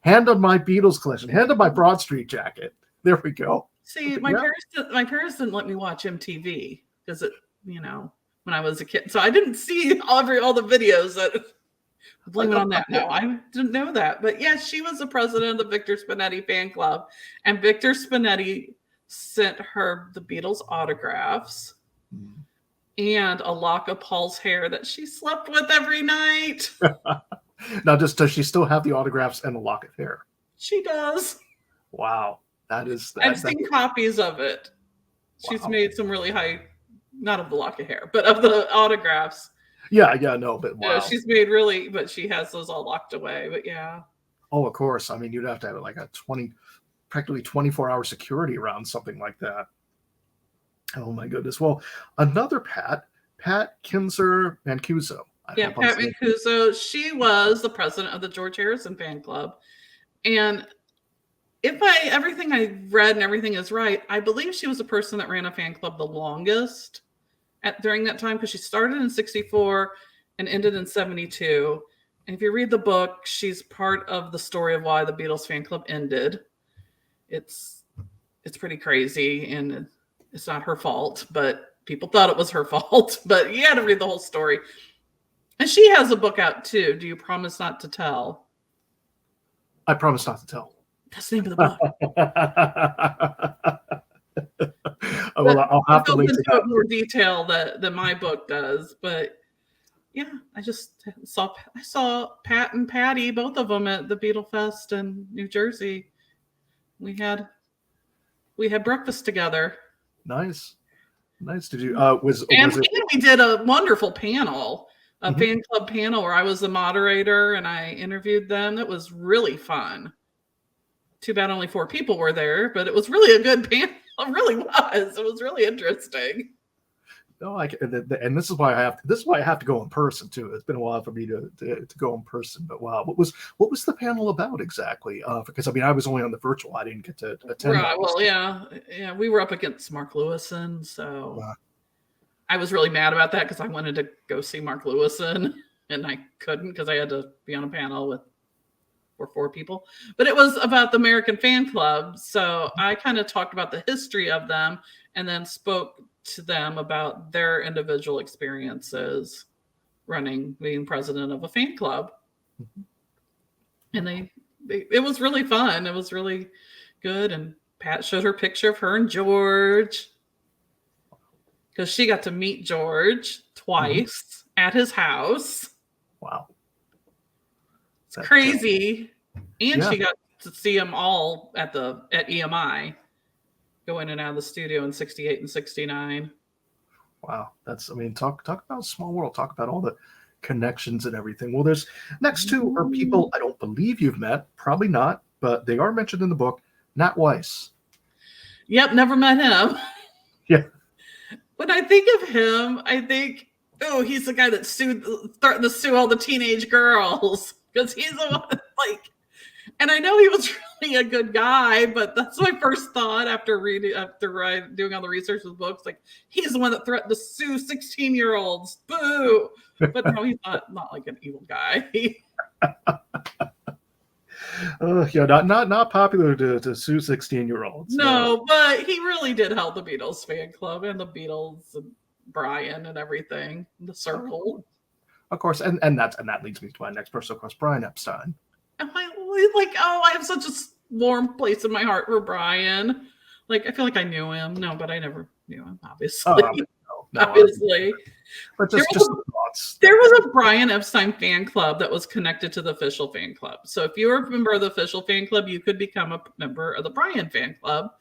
Hand on my Beatles collection. Hand on my Broad Street jacket. There we go. See, my parents didn't let me watch MTV, because when I was a kid. So I didn't see all the videos that blame it on that. No, I didn't know that. But yeah, she was the president of the Victor Spinetti fan club. And Victor Spinetti sent her the Beatles autographs and a lock of Paul's hair that she slept with every night. Now, does she still have the autographs and the lock of hair? She does. Wow. I've seen copies of it. She's made some really high, not of the lock of hair, but of the autographs. Yeah, no, but wow. Yeah, she's made but she has those all locked away. But yeah. Oh, of course. I mean, you'd have to have like a practically 24-hour security around something like that. Oh my goodness. Well, another Pat Kinzer Mancuso. Yeah, Pat Mancuso. She was the president of the George Harrison fan club. And everything I read and everything is right, I believe she was the person that ran a fan club the longest during that time, because she started in 1964 and ended in 1972. And if you read the book, she's part of the story of why the Beatles fan club ended. It's pretty crazy, and it's not her fault, but people thought it was her fault. But you had to read the whole story. And she has a book out too. Do you promise not to tell? I promise not to tell. That's the name of the book. Well, I'll have to link to that. More detail than my book does. But yeah, I saw Pat and Patty, both of them, at the Beatle Fest in New Jersey. We had breakfast together. Nice. Did you we did a wonderful panel, a fan club panel where I was the moderator and I interviewed them. That was really fun. Too bad only 4 people were there, but it was really a good panel. It really was. It was really interesting. No, and this is why I have to go in person too. It's been a while for me to go in person, but wow, what was the panel about exactly? Because I mean, I was only on the virtual. I didn't get to attend. Right. Well, yeah, we were up against Mark Lewison, so I was really mad about that because I wanted to go see Mark Lewison and I couldn't because I had to be on a panel with 4 people. But it was about the American Fan Club, so I kind of talked about the history of them and then spoke to them about their individual experiences being president of a fan club. And it was really fun. It was really good. And Pat showed her picture of her and George, because she got to meet George twice at his house. Wow. It's crazy. And she got to see them all at EMI, go in and out of the studio in 1968 and 1969. Wow. Talk about small world. Talk about all the connections and everything. Well, there's next 2 are people I don't believe you've met, probably not, but they are mentioned in the book. Nat Weiss. Yep, never met him. Yeah. When I think of him, I think, he's the guy that threatened to sue all the teenage girls, because he's the one and I know he was really a good guy, but that's my first thought after doing all the research with books. Like, he's the one that threatened to sue 16-year-olds. Boo! But no, he's not like an evil guy. Not popular to sue 16-year-olds. No, but he really did help the Beatles fan club and the Beatles and Brian and everything. The circle. Of course, and that leads me to my next person, of course, Brian Epstein. Am I I have such a warm place in my heart for Brian. Like, I feel like I knew him. No, but I never knew him, obviously. No, obviously. But just thoughts. There was a Brian Epstein fan club that was connected to the official fan club. So if you were a member of the official fan club, you could become a member of the Brian fan club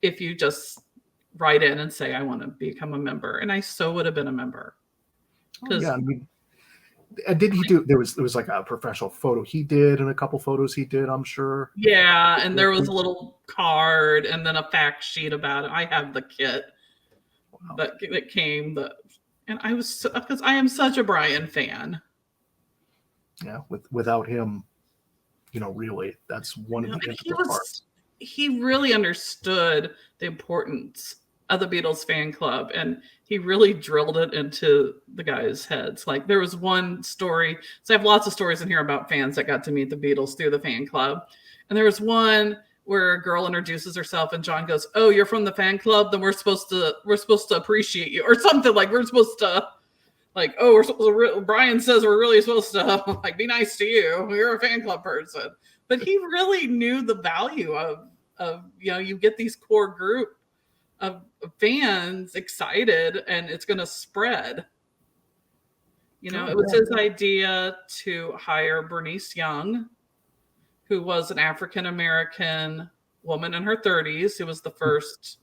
if you just write in and say, I want to become a member. And I so would have been a member. And did he do? There was like a professional photo he did, and a couple photos he did, I'm sure. Yeah, and there was a little card, and then a fact sheet about it. I have the kit that came. And I was, because I am such a Brian fan. Yeah, without him, really, that's one of the integral parts. He really understood the importance of the Beatles fan club, and he really drilled it into the guys' heads. Like, there was one story, so I have lots of stories in here about fans that got to meet the Beatles through the fan club, and there was one where a girl introduces herself and John goes, "Oh, you're from the fan club? Then we're supposed to appreciate you," or something like we're supposed to like, "Oh, Brian says we're really supposed to like be nice to you. You're a fan club person." But he really knew the value of you get these core group of fans excited and it's going to spread. It was his idea to hire Bernice Young, who was an African American woman in her 30s, who was the first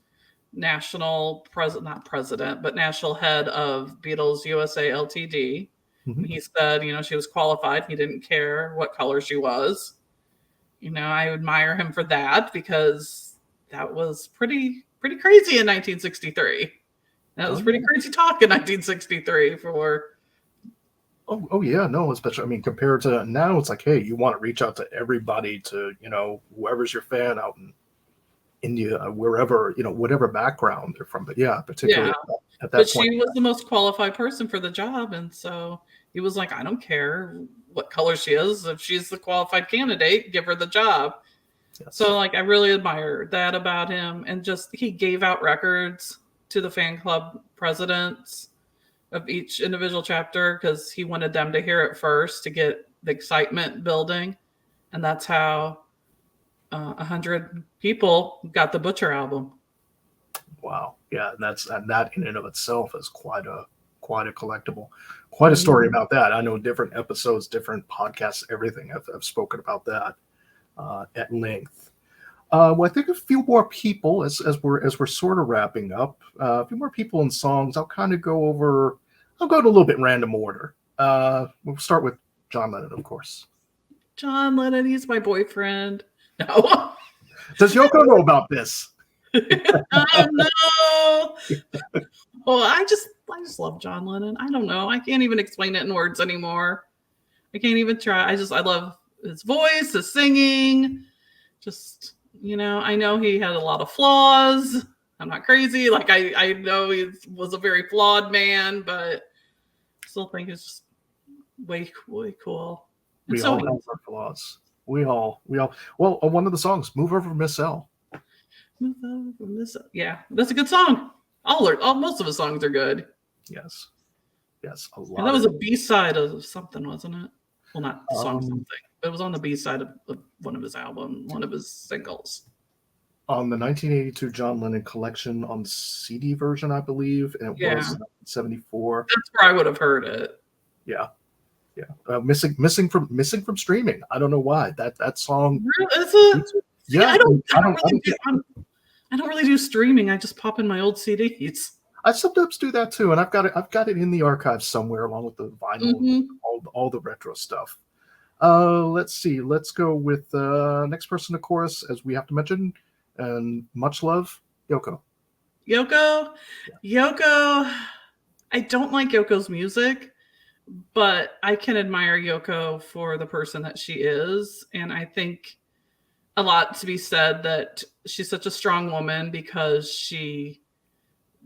national not president, but national head of Beatles USA Ltd. Mm-hmm. He said, she was qualified. He didn't care what color she was. I admire him for that because that was pretty crazy in 1963. That was pretty crazy talk in 1963 for. Oh yeah, no, especially, I mean, compared to now, it's like, hey, you want to reach out to everybody, to, whoever's your fan out in India, wherever, whatever background they're from. But yeah, particularly at that but point. She was the most qualified person for the job. And so he was like, I don't care what color she is. If she's the qualified candidate, give her the job. Yes. So like, I really admire that about him. And just, he gave out records to the fan club presidents of each individual chapter because he wanted them to hear it first to get the excitement building. And that's how 100 people got the Butcher album. Wow. Yeah. And that in and of itself is quite a collectible, quite a story about that. I know different episodes, different podcasts, everything have spoken about that at length. Well, I think a few more people as we're sort of wrapping up. A few more people and songs. I'll kind of go over. I'll go to a little bit random order. We'll start with John Lennon, of course. John Lennon, he's my boyfriend. No. Does Yoko know about this? No. Well, I just love John Lennon. I don't know. I can't even explain it in words anymore. I can't even try. I love his voice, his singing. Just, I know he had a lot of flaws. I'm not crazy. Like I know he was a very flawed man, but I still think he's just way cool. We all have our flaws. We all. Well, one of the songs, "Move Over Miss L." Move over Miss L. Yeah, that's a good song. Most of his songs are good. Yes, a lot. And that was a B-side of something, wasn't it? Well, not song something. It was on the B-side of one of his albums, one of his singles. On the 1982 John Lennon collection on the CD version, I believe, and it was 1974. That's where I would have heard it. Yeah. Missing from streaming. I don't know why that song. Is it? Yeah, I don't really do streaming. I just pop in my old CDs. I sometimes do that too, and I've got it in the archives somewhere, along with the vinyl, all the retro stuff. Let's see. Let's go with next person to chorus, as we have to mention, and much love, Yoko. Yoko. I don't like Yoko's music, but I can admire Yoko for the person that she is, and I think a lot to be said that she's such a strong woman because she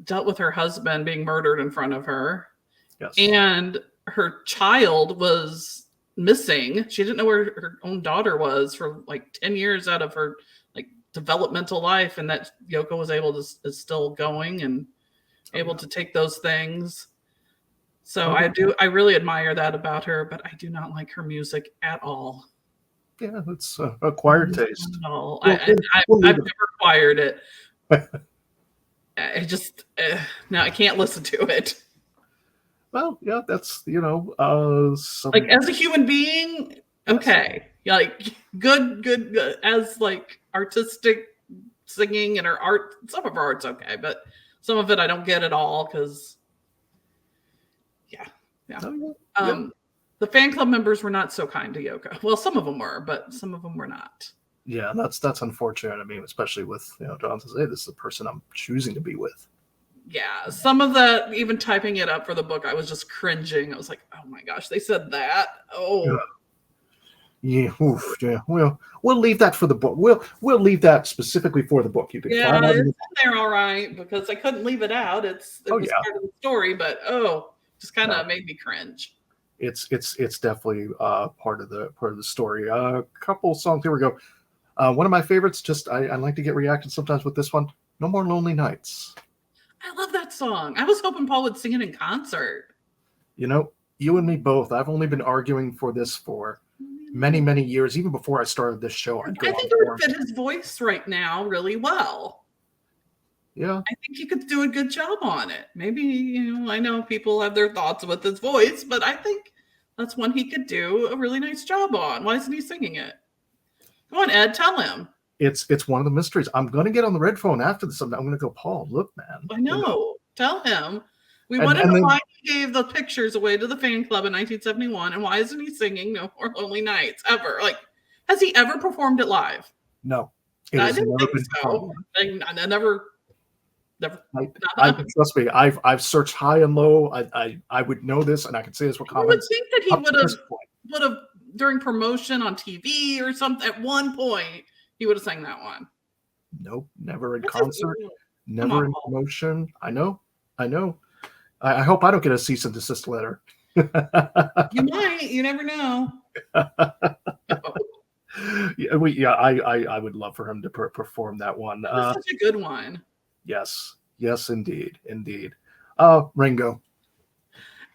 dealt with her husband being murdered in front of her. Yes. And her child was missing. She didn't know where her own daughter was for like 10 years out of her like developmental life. And that Yoko was able to is still going and able to take those things. So I really admire that about her, but I do not like her music at all. Yeah, it's acquired taste. No, I've never acquired it. I just no, I can't listen to it. Well, yeah, that's like as a human being, okay, like good as like artistic singing and her art. Some of her art's okay, but some of it I don't get at all because the fan club members were not so kind to Yoko. Well, some of them were, but some of them were not. Yeah, that's unfortunate. I mean, especially with John says, "Hey, this is the person I'm choosing to be with." Yeah, some of the even typing it up for the book, I was just cringing. I was like, "Oh my gosh, they said that." Oh, yeah. Oof, yeah. We'll leave that for the book. We'll leave that specifically for the book. You can find it's in there all right because I couldn't leave it out. It was part of the story, but just kind of made me cringe. It's definitely part of the story. A couple songs. Here we go. One of my favorites, just I like to get reactions sometimes with this one. No More Lonely Nights. I love that song. I was hoping Paul would sing it in concert. You know, you and me both. I've only been arguing for this for many, many years. Even before I started this show, I'd go I on think it would forums. fit his voice right now really well. Yeah. I think he could do a good job on it. Maybe, I know people have their thoughts with his voice, but I think that's one he could do a really nice job on. Why isn't he singing it? Come on, Ed, tell him. It's one of the mysteries. I'm going to get on the red phone after this. I'm going to go, Paul, look, man. I know. Tell him. We And- want to and know then- why he gave the pictures away to the fan club in 1971, and why isn't he singing No More Lonely Nights ever? Like, has he ever performed it live? No. It I has didn't never think been so. I never. Trust me, I've searched high and low. I would know this, and I can say this with I would confidence. think that he Up to this point. would have during promotion on TV or something. At one point, he would have sang that one. Nope, never in What's concert, his- never on, in Paul. promotion. I know. I hope I don't get a cease and desist letter. You might. You never know. I would love for him to perform that one. That's such a good one. Yes, indeed. Ringo.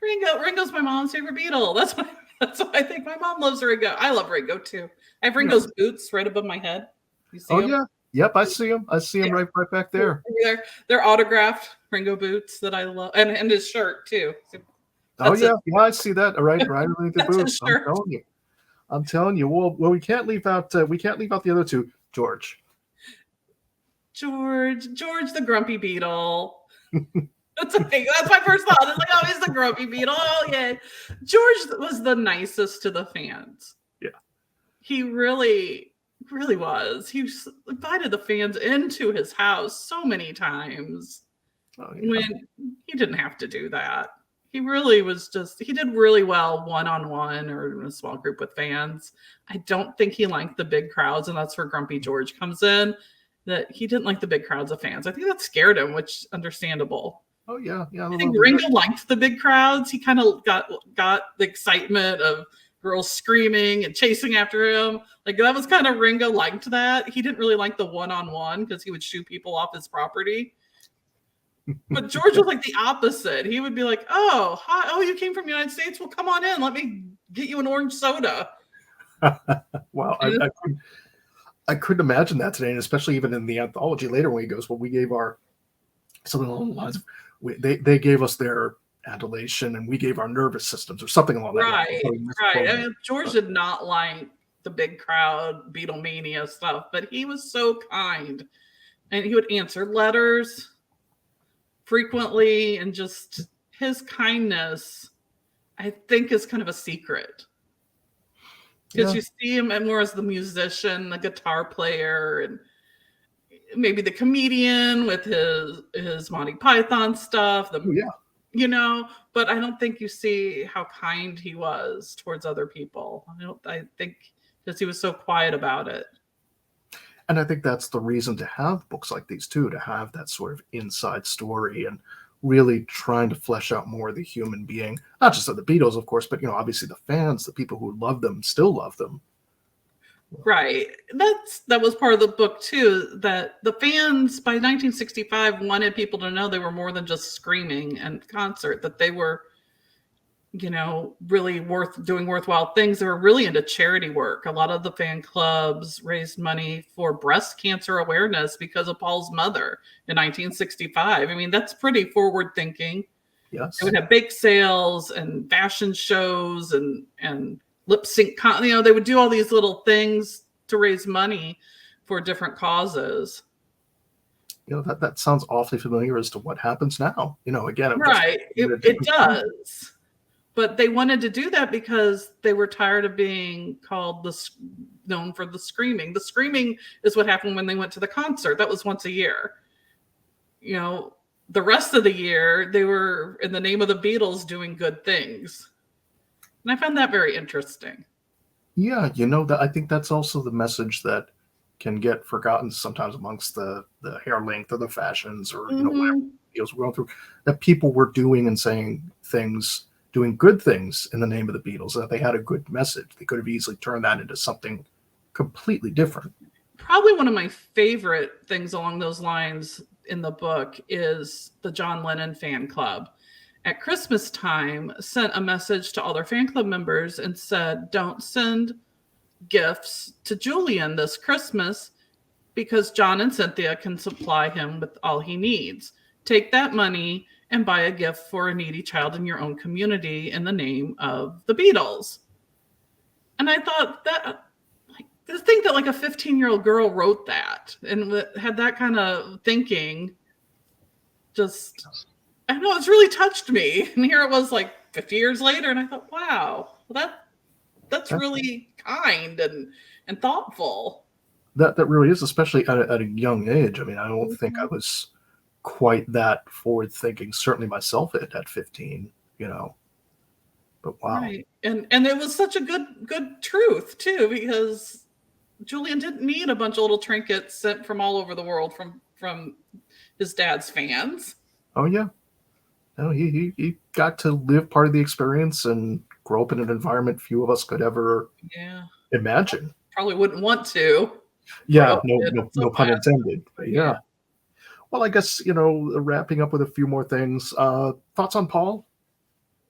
Ringo's my mom's favorite Beatle. That's why I think my mom loves Ringo. I love Ringo too. I have Ringo's boots right above my head. You see them? Yeah. Yep, I see him. Right back there. They're autographed Ringo boots that I love, and his shirt too. Oh yeah, I see that. Right underneath the That's boots. his shirt. I'm telling you. Well, we can't leave out. We can't leave out the other two. George the grumpy Beatle. That's my first thought. It's like, oh, he's the grumpy Beatle. Oh yeah, George was the nicest to the fans. Yeah, he really was. He invited the fans into his house so many times when he didn't have to do that. He really was he did really well one-on-one or in a small group with fans. I don't think he liked the big crowds, and that's where Grumpy George comes in, that he didn't like the big crowds of fans. I think that scared him, which is understandable. Oh yeah. I think Ringo liked the big crowds. He kind of got the excitement of girls screaming and chasing after him. Like, that was kind of, Ringo liked that. He didn't really like the one-on-one because he would shoo people off his property. But George was like the opposite. He would be like, oh, hi. Oh, you came from the United States? Well, come on in. Let me get you an orange soda. Wow. I couldn't imagine that today, and especially even in the anthology later when he goes, well, we gave our something along the lines of, they gave us their adulation and we gave our nervous systems or something along that line. Right. I mean, George did not like the big crowd Beatlemania stuff, but he was so kind, and he would answer letters frequently, and just his kindness, I think, is kind of a secret, because you see him more as the musician, the guitar player, and maybe the comedian with his Monty Python stuff. But I don't think you see how kind he was towards other people. I think because he was so quiet about it. And I think that's the reason to have books like these too, to have that sort of inside story and really trying to flesh out more of the human being, not just of the Beatles, of course, but obviously the fans, the people who love them, still love them. Right. That was part of the book too, that the fans by 1965 wanted people to know they were more than just screaming and concert, that they were, really doing worthwhile things. They were really into charity work. A lot of the fan clubs raised money for breast cancer awareness because of Paul's mother in 1965. I mean, that's pretty forward thinking. Yes. They would have bake sales and fashion shows and lip sync. They would do all these little things to raise money for different causes. That sounds awfully familiar as to what happens now. Again, right. It does. But they wanted to do that because they were tired of being known for the screaming. The screaming is what happened when they went to the concert. That was once a year. The rest of the year, they were, in the name of the Beatles, doing good things. And I found that very interesting. Yeah, I think that's also the message that can get forgotten sometimes amongst the hair length or the fashions or whatever deals we're going through. That people were doing and saying things, doing good things in the name of the Beatles. That they had a good message. They could have easily turned that into something completely different. probably one of my favorite things along those lines in the book is the John Lennon fan club. At Christmas time, sent a message to all their fan club members and said, don't send gifts to Julian this Christmas because John and Cynthia can supply him with all he needs. Take that money and buy a gift for a needy child in your own community in the name of the Beatles. And I thought that, like, to think that like a 15-year-old girl wrote that and had that kind of thinking, just, I don't know, it's really touched me. And here it was like 50 years later, and I thought, wow, well, that's really kind and thoughtful. That really is, especially at a young age. I mean, I don't think I was quite that forward thinking. Certainly myself at 15, you know. But wow. Right. And it was such a good truth too, because Julian didn't need a bunch of little trinkets sent from all over the world from his dad's fans. Oh yeah. No, he got to live part of the experience and grow up in an environment few of us could ever imagine. Probably wouldn't want to. Yeah, no pun intended. But yeah. Well, I guess, wrapping up with a few more things. Thoughts on Paul?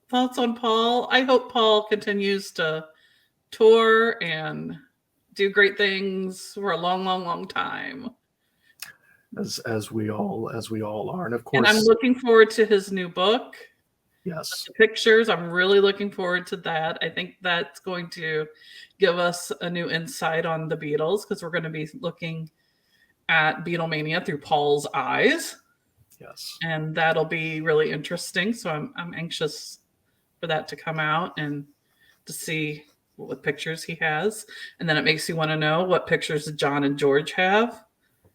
Thoughts on Paul? I hope Paul continues to tour and do great things for a long, long, long time. As we all are, and of course, and I'm looking forward to his new book. Yes, the pictures. I'm really looking forward to that. I think that's going to give us a new insight on the Beatles, because we're going to be looking at Beatlemania through Paul's eyes. Yes, and that'll be really interesting. So I'm anxious for that to come out and to see what pictures he has. And then it makes you want to know what pictures John and George have.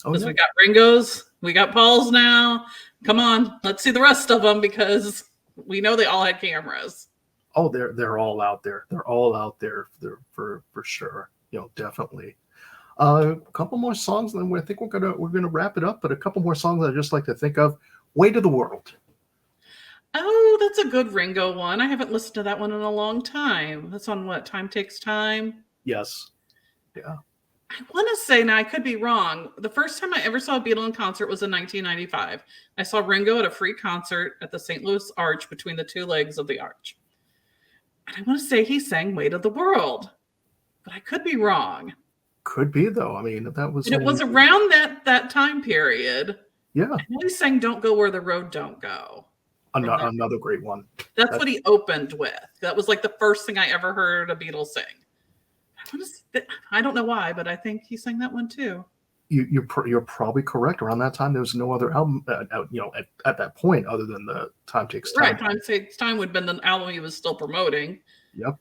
Because we got Ringo's, we got Paul's now. Come on, let's see the rest of them, because we know they all had cameras. Oh, they're all out there. They're all out there for sure. Definitely. A couple more songs, and then I think we're gonna wrap it up. But a couple more songs I'd just like to think of. "Weight of the World." Oh, that's a good Ringo one. I haven't listened to that one in a long time. That's on what? Time Takes Time? Yes. Yeah. I want to say, now I could be wrong, the first time I ever saw a Beatle in concert was in 1995. I saw Ringo at a free concert at the St. Louis Arch, between the two legs of the arch. And I want to say he sang "Weight of the World," but I could be wrong. Could be, though. I mean, that was... It was around that time period. Yeah. And he sang "Don't Go Where the Road Don't Go." Another great one. That's what he opened with. That was like the first thing I ever heard a Beatle sing. I don't know why, but I think he sang that one too. You're probably correct. Around that time, there was no other album out, at that point, other than the Time Takes Time. Right, Time Takes Time would have been the album he was still promoting. Yep.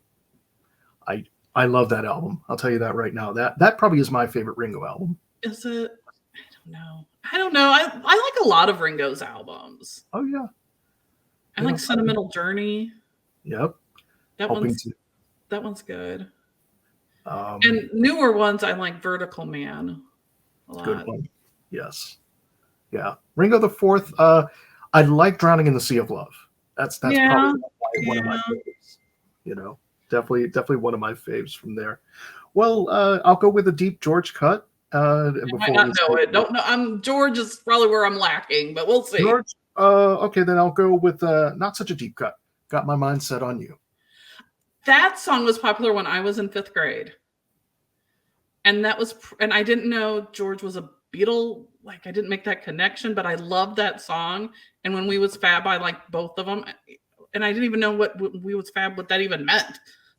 I love that album. I'll tell you that right now. That probably is my favorite Ringo album. Is it? I don't know. I like a lot of Ringo's albums. Oh yeah. I like Sentimental Journey. Yep. That one's good. And newer ones, I like Vertical Man a lot. Good one. Yes. Yeah. Ringo the Fourth. I like Drowning in the Sea of Love. That's probably one of my favorites. Definitely one of my faves from there. Well, I'll go with a deep George cut. I might not know it. Don't know. George is probably where I'm lacking, but we'll see. George. Okay, then I'll go with Not Such a Deep Cut. Got My Mind Set on You. That song was popular when I was in 5th grade. And I didn't know George was a Beatle. Like, I didn't make that connection, but I loved that song. And when We Was Fab, I liked both of them. And I didn't even know what We Was Fab, what that even meant.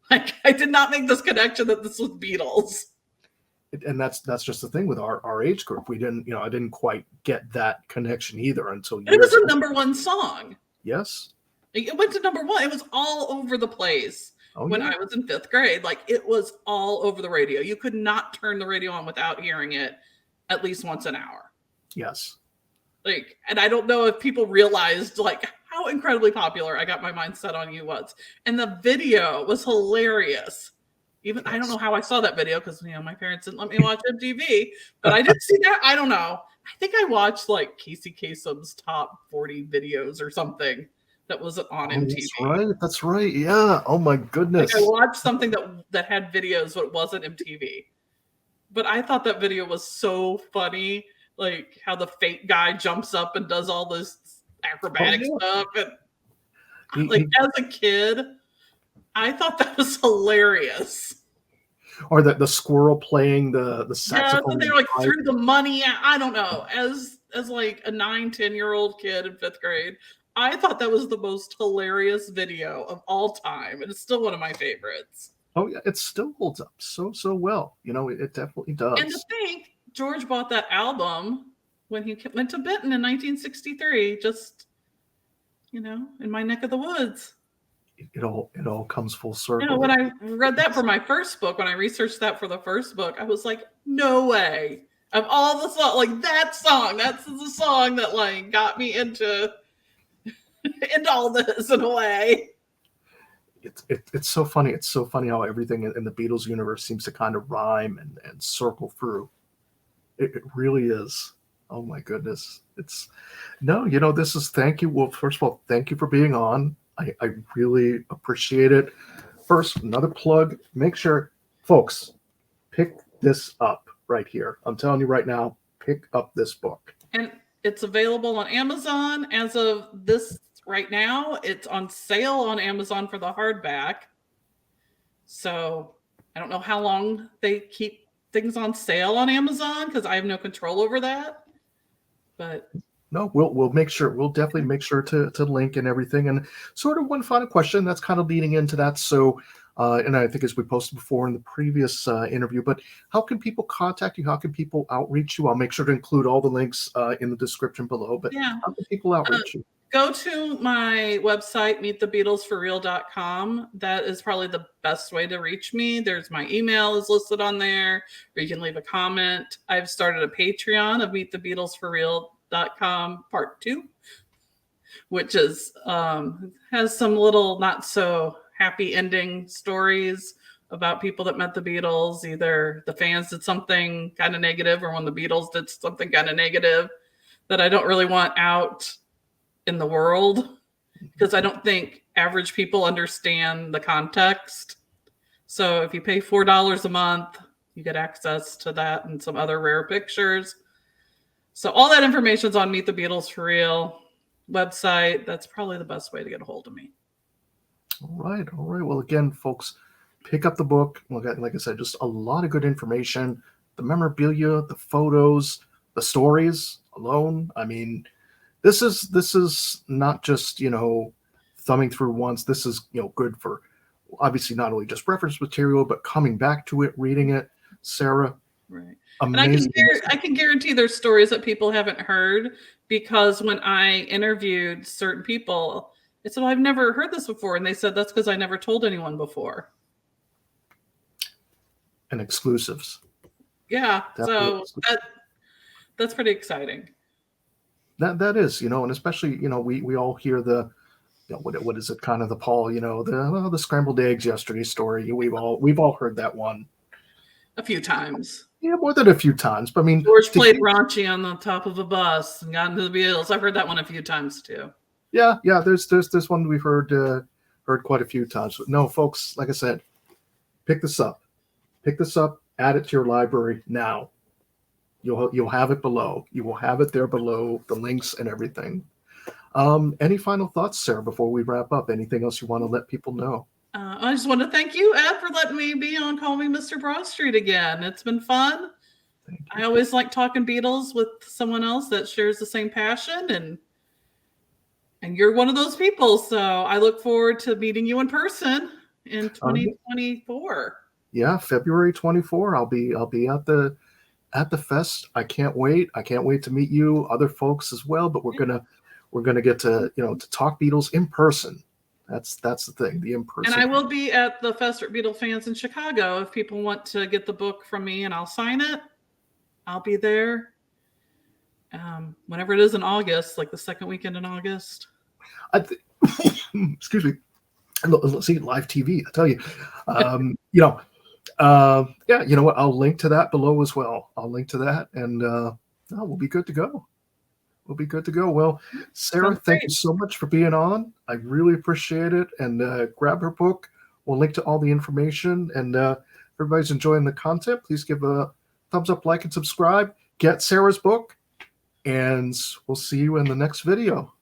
Like, I did not make this connection that this was Beatles. And that's just the thing with our age group. We didn't, I didn't quite get that connection either until it was a number one song. Yes. It went to number one. It was all over the place when I was in 5th grade. Like, it was all over the radio. You could not turn the radio on without hearing it at least once an hour. Yes. Like, and I don't know if people realized like how incredibly popular I Got My Mind Set on You was. And the video was hilarious. Even I don't know how I saw that video, because my parents didn't let me watch MTV, but I did see that. I don't know. I think I watched like Casey Kasem's top 40 videos or something that was on MTV. That's right. Yeah. Oh my goodness. Like, I watched something that had videos, but it wasn't MTV. But I thought that video was so funny, like how the fake guy jumps up and does all this Oh acrobatic yeah. stuff. And like He as a kid, I thought that was hilarious. or the squirrel playing the Yeah, saxophone and they and like pipe. threw the money at, I don't know. As like a 9, 10-year-old kid in 5th grade, I thought that was the most hilarious video of all time. And it's still one of my favorites. Oh yeah, it still holds up so well. It definitely And to does. think George bought that album when he went to Benton in 1963, just, in my neck of the woods. It all comes full Yeah, circle. when I read that for my first book, when I researched that for the first book, I was like, no way. Of all the songs, like that song, that's the song that like got me into all this in a way. It's so funny. It's so funny how everything in the Beatles universe seems to kind of rhyme and circle through. It really is. Oh my goodness. It's no, this is thank you. Well, first of all, thank you for being on. I really appreciate it. First, another plug. Make sure, folks, pick this up right here. I'm telling you right now, pick up this book. And it's available on Amazon as of this right now. It's on sale on Amazon for the hardback. So I don't know how long they keep things on sale on Amazon because I have no control over that. But No, we'll make sure. We'll definitely make sure to link and everything. And sort of one final question that's kind of leading into that. So, and I think as we posted before in the previous interview, but how can people contact you? How can people outreach you? I'll make sure to include all the links in the description below. But yeah, how can people outreach you? go to my website, meetthebeatlesforreal.com. That is probably the best way to reach me. There's my email is listed on there, or you can leave a comment. I've started a Patreon of meetthebeatlesforreal.com part 2, which is has some little not so happy ending stories about people that met the Beatles. Either the fans did something kind of negative, or when the Beatles did something kind of negative that I don't really want out in the world, because I don't think average people understand the context. So if you pay $4 a month, you get access to that and some other rare pictures. So all that information is on Meet the Beatles for Real website. That's probably the best way to get a hold of me. All right. Well, again, folks, pick up the book. Like I said, just a lot of good information. The memorabilia, the photos, the stories alone. I mean, this is not just thumbing through once. This is good for obviously not only just reference material, but coming back to it, reading it. Sara, Right. amazing. And I can guarantee there's stories that people haven't heard, because when I interviewed certain people, I said, well, I've never heard this before. And they said, that's because I never told anyone before. And exclusives. Yeah. Definitely. So that's pretty exciting. That is, and especially, we all hear the, what is it, kind of the Paul, the scrambled eggs yesterday story. We've all heard that one A few times. Yeah, more than a few times. But I mean, George played raunchy on the top of a bus and got into the Beatles. I've heard that one a few times too. Yeah. There's one we've heard quite a few times. But no, folks, like I said, pick this up, add it to your library now. You'll have it below. You will have it there below, the links and everything. Any final thoughts, Sara, before we wrap up? Anything else you want to let people know? I just want to thank you, Ed, for letting me be on Call Me Mr. Broadstreet again. It's been fun. I always like talking Beatles with someone else that shares the same passion, and you're one of those people. So I look forward to meeting you in person in 2024. Yeah, February 24. I'll be at the fest. I can't wait. I can't wait to meet you, other folks as well. But we're gonna get to to talk Beatles in person. That's the thing, the in person. And I will be at the Fest for Beatle fans in Chicago. If people want to get the book from me and I'll sign it, I'll be there. Whenever it is in August, like the second weekend in August. Excuse me. Let's see, live TV. I tell you, yeah, you know what? I'll link to that below as well. I'll link to that, and we'll be good to go. Well, Sara, thank you so much for being on. I really appreciate it. And grab her book. We'll link to all the information. And if everybody's enjoying the content, please give a thumbs up, like, and subscribe. Get Sarah's book, and we'll see you in the next video.